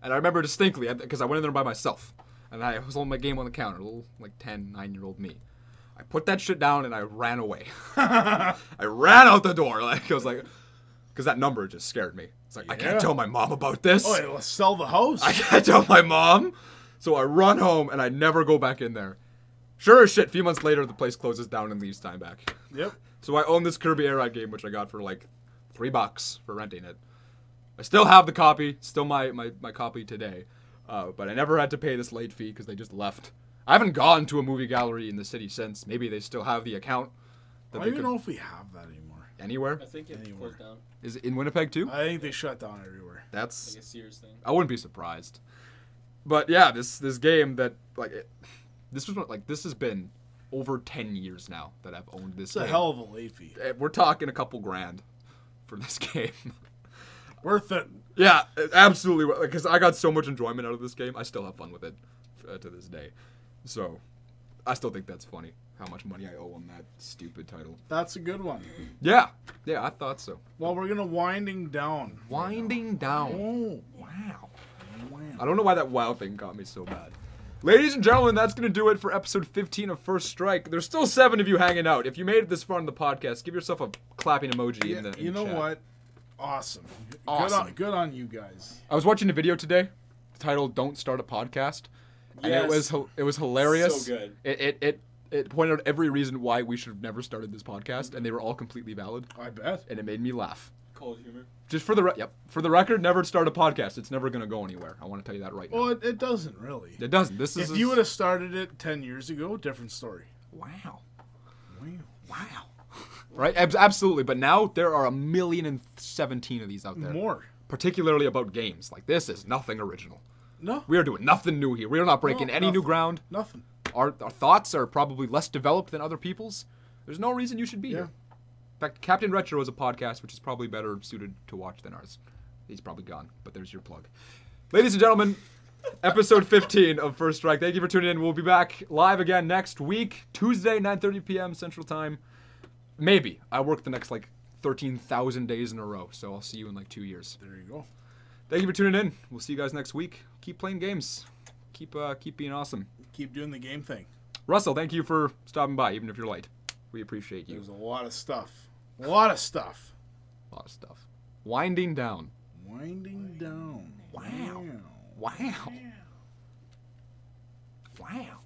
And I remember distinctly, because I went in there by myself. And I was holding my game on the counter, a little, like, 9-year-old me. I put that shit down and I ran away. I ran out the door. Like, I was like, because that number just scared me. It's like, I can't tell my mom about this. Oh, let's sell the house. I can't tell my mom. So I run home and I never go back in there. Sure as shit, a few months later, the place closes down and leaves time back. Yep. So I own this Kirby Air Ride game, which I got for like $3 for renting it. I still have the copy, still my copy today. But I never had to pay this late fee because they just left. I haven't gone to a movie gallery in the city since. Maybe they still have the account. I don't even know if we have that anymore. Anywhere? I think it closed down. Is it in Winnipeg too? I think they shut down everywhere. That's like a Sears thing. I wouldn't be surprised. But yeah, this game that this has been over 10 years now that I've owned this game. It's a hell of a late fee. We're talking a couple grand for this game. Worth it. Yeah, absolutely. Because I got so much enjoyment out of this game. I still have fun with it to this day. So, I still think that's funny, how much money I owe on that stupid title. That's a good one. Yeah, I thought so. Well, we're going to winding down. Winding down. Oh. Wow. I don't know why that wow thing got me so bad. Ladies and gentlemen, that's going to do it for episode 15 of First Strike. There's still 7 of you hanging out. If you made it this far in the podcast, give yourself a clapping emoji in the You know chat. what? Awesome. Awesome. Good on you guys. I was watching a video today titled "Don't Start a Podcast," and it was hilarious. So good. It pointed out every reason why we should have never started this podcast, and they were all completely valid. I bet. And it made me laugh. Cold humor. Just for the record, never start a podcast. It's never gonna go anywhere. I want to tell you that right now. Well, it doesn't really. It doesn't. If you would have started it 10 years ago, different story. Wow. Wow. Right? Absolutely. But now there are 1,017,000 of these out there. More. Particularly about games. Like, this is nothing original. No. We are doing nothing new here. We are not breaking any new ground. Nothing. Our thoughts are probably less developed than other people's. There's no reason you should be here. In fact, Captain Retro is a podcast which is probably better suited to watch than ours. He's probably gone, but there's your plug. Ladies and gentlemen, episode 15 of First Strike. Thank you for tuning in. We'll be back live again next week, Tuesday, 9:30 p.m. Central Time. Maybe. I work the next, 13,000 days in a row, so I'll see you in, 2 years. There you go. Thank you for tuning in. We'll see you guys next week. Keep playing games. Keep being awesome. Keep doing the game thing. Russell, thank you for stopping by, even if you're late. We appreciate you. There's a lot of stuff. A lot of stuff. A lot of stuff. Winding down. Winding down. Wow. Wow. Wow.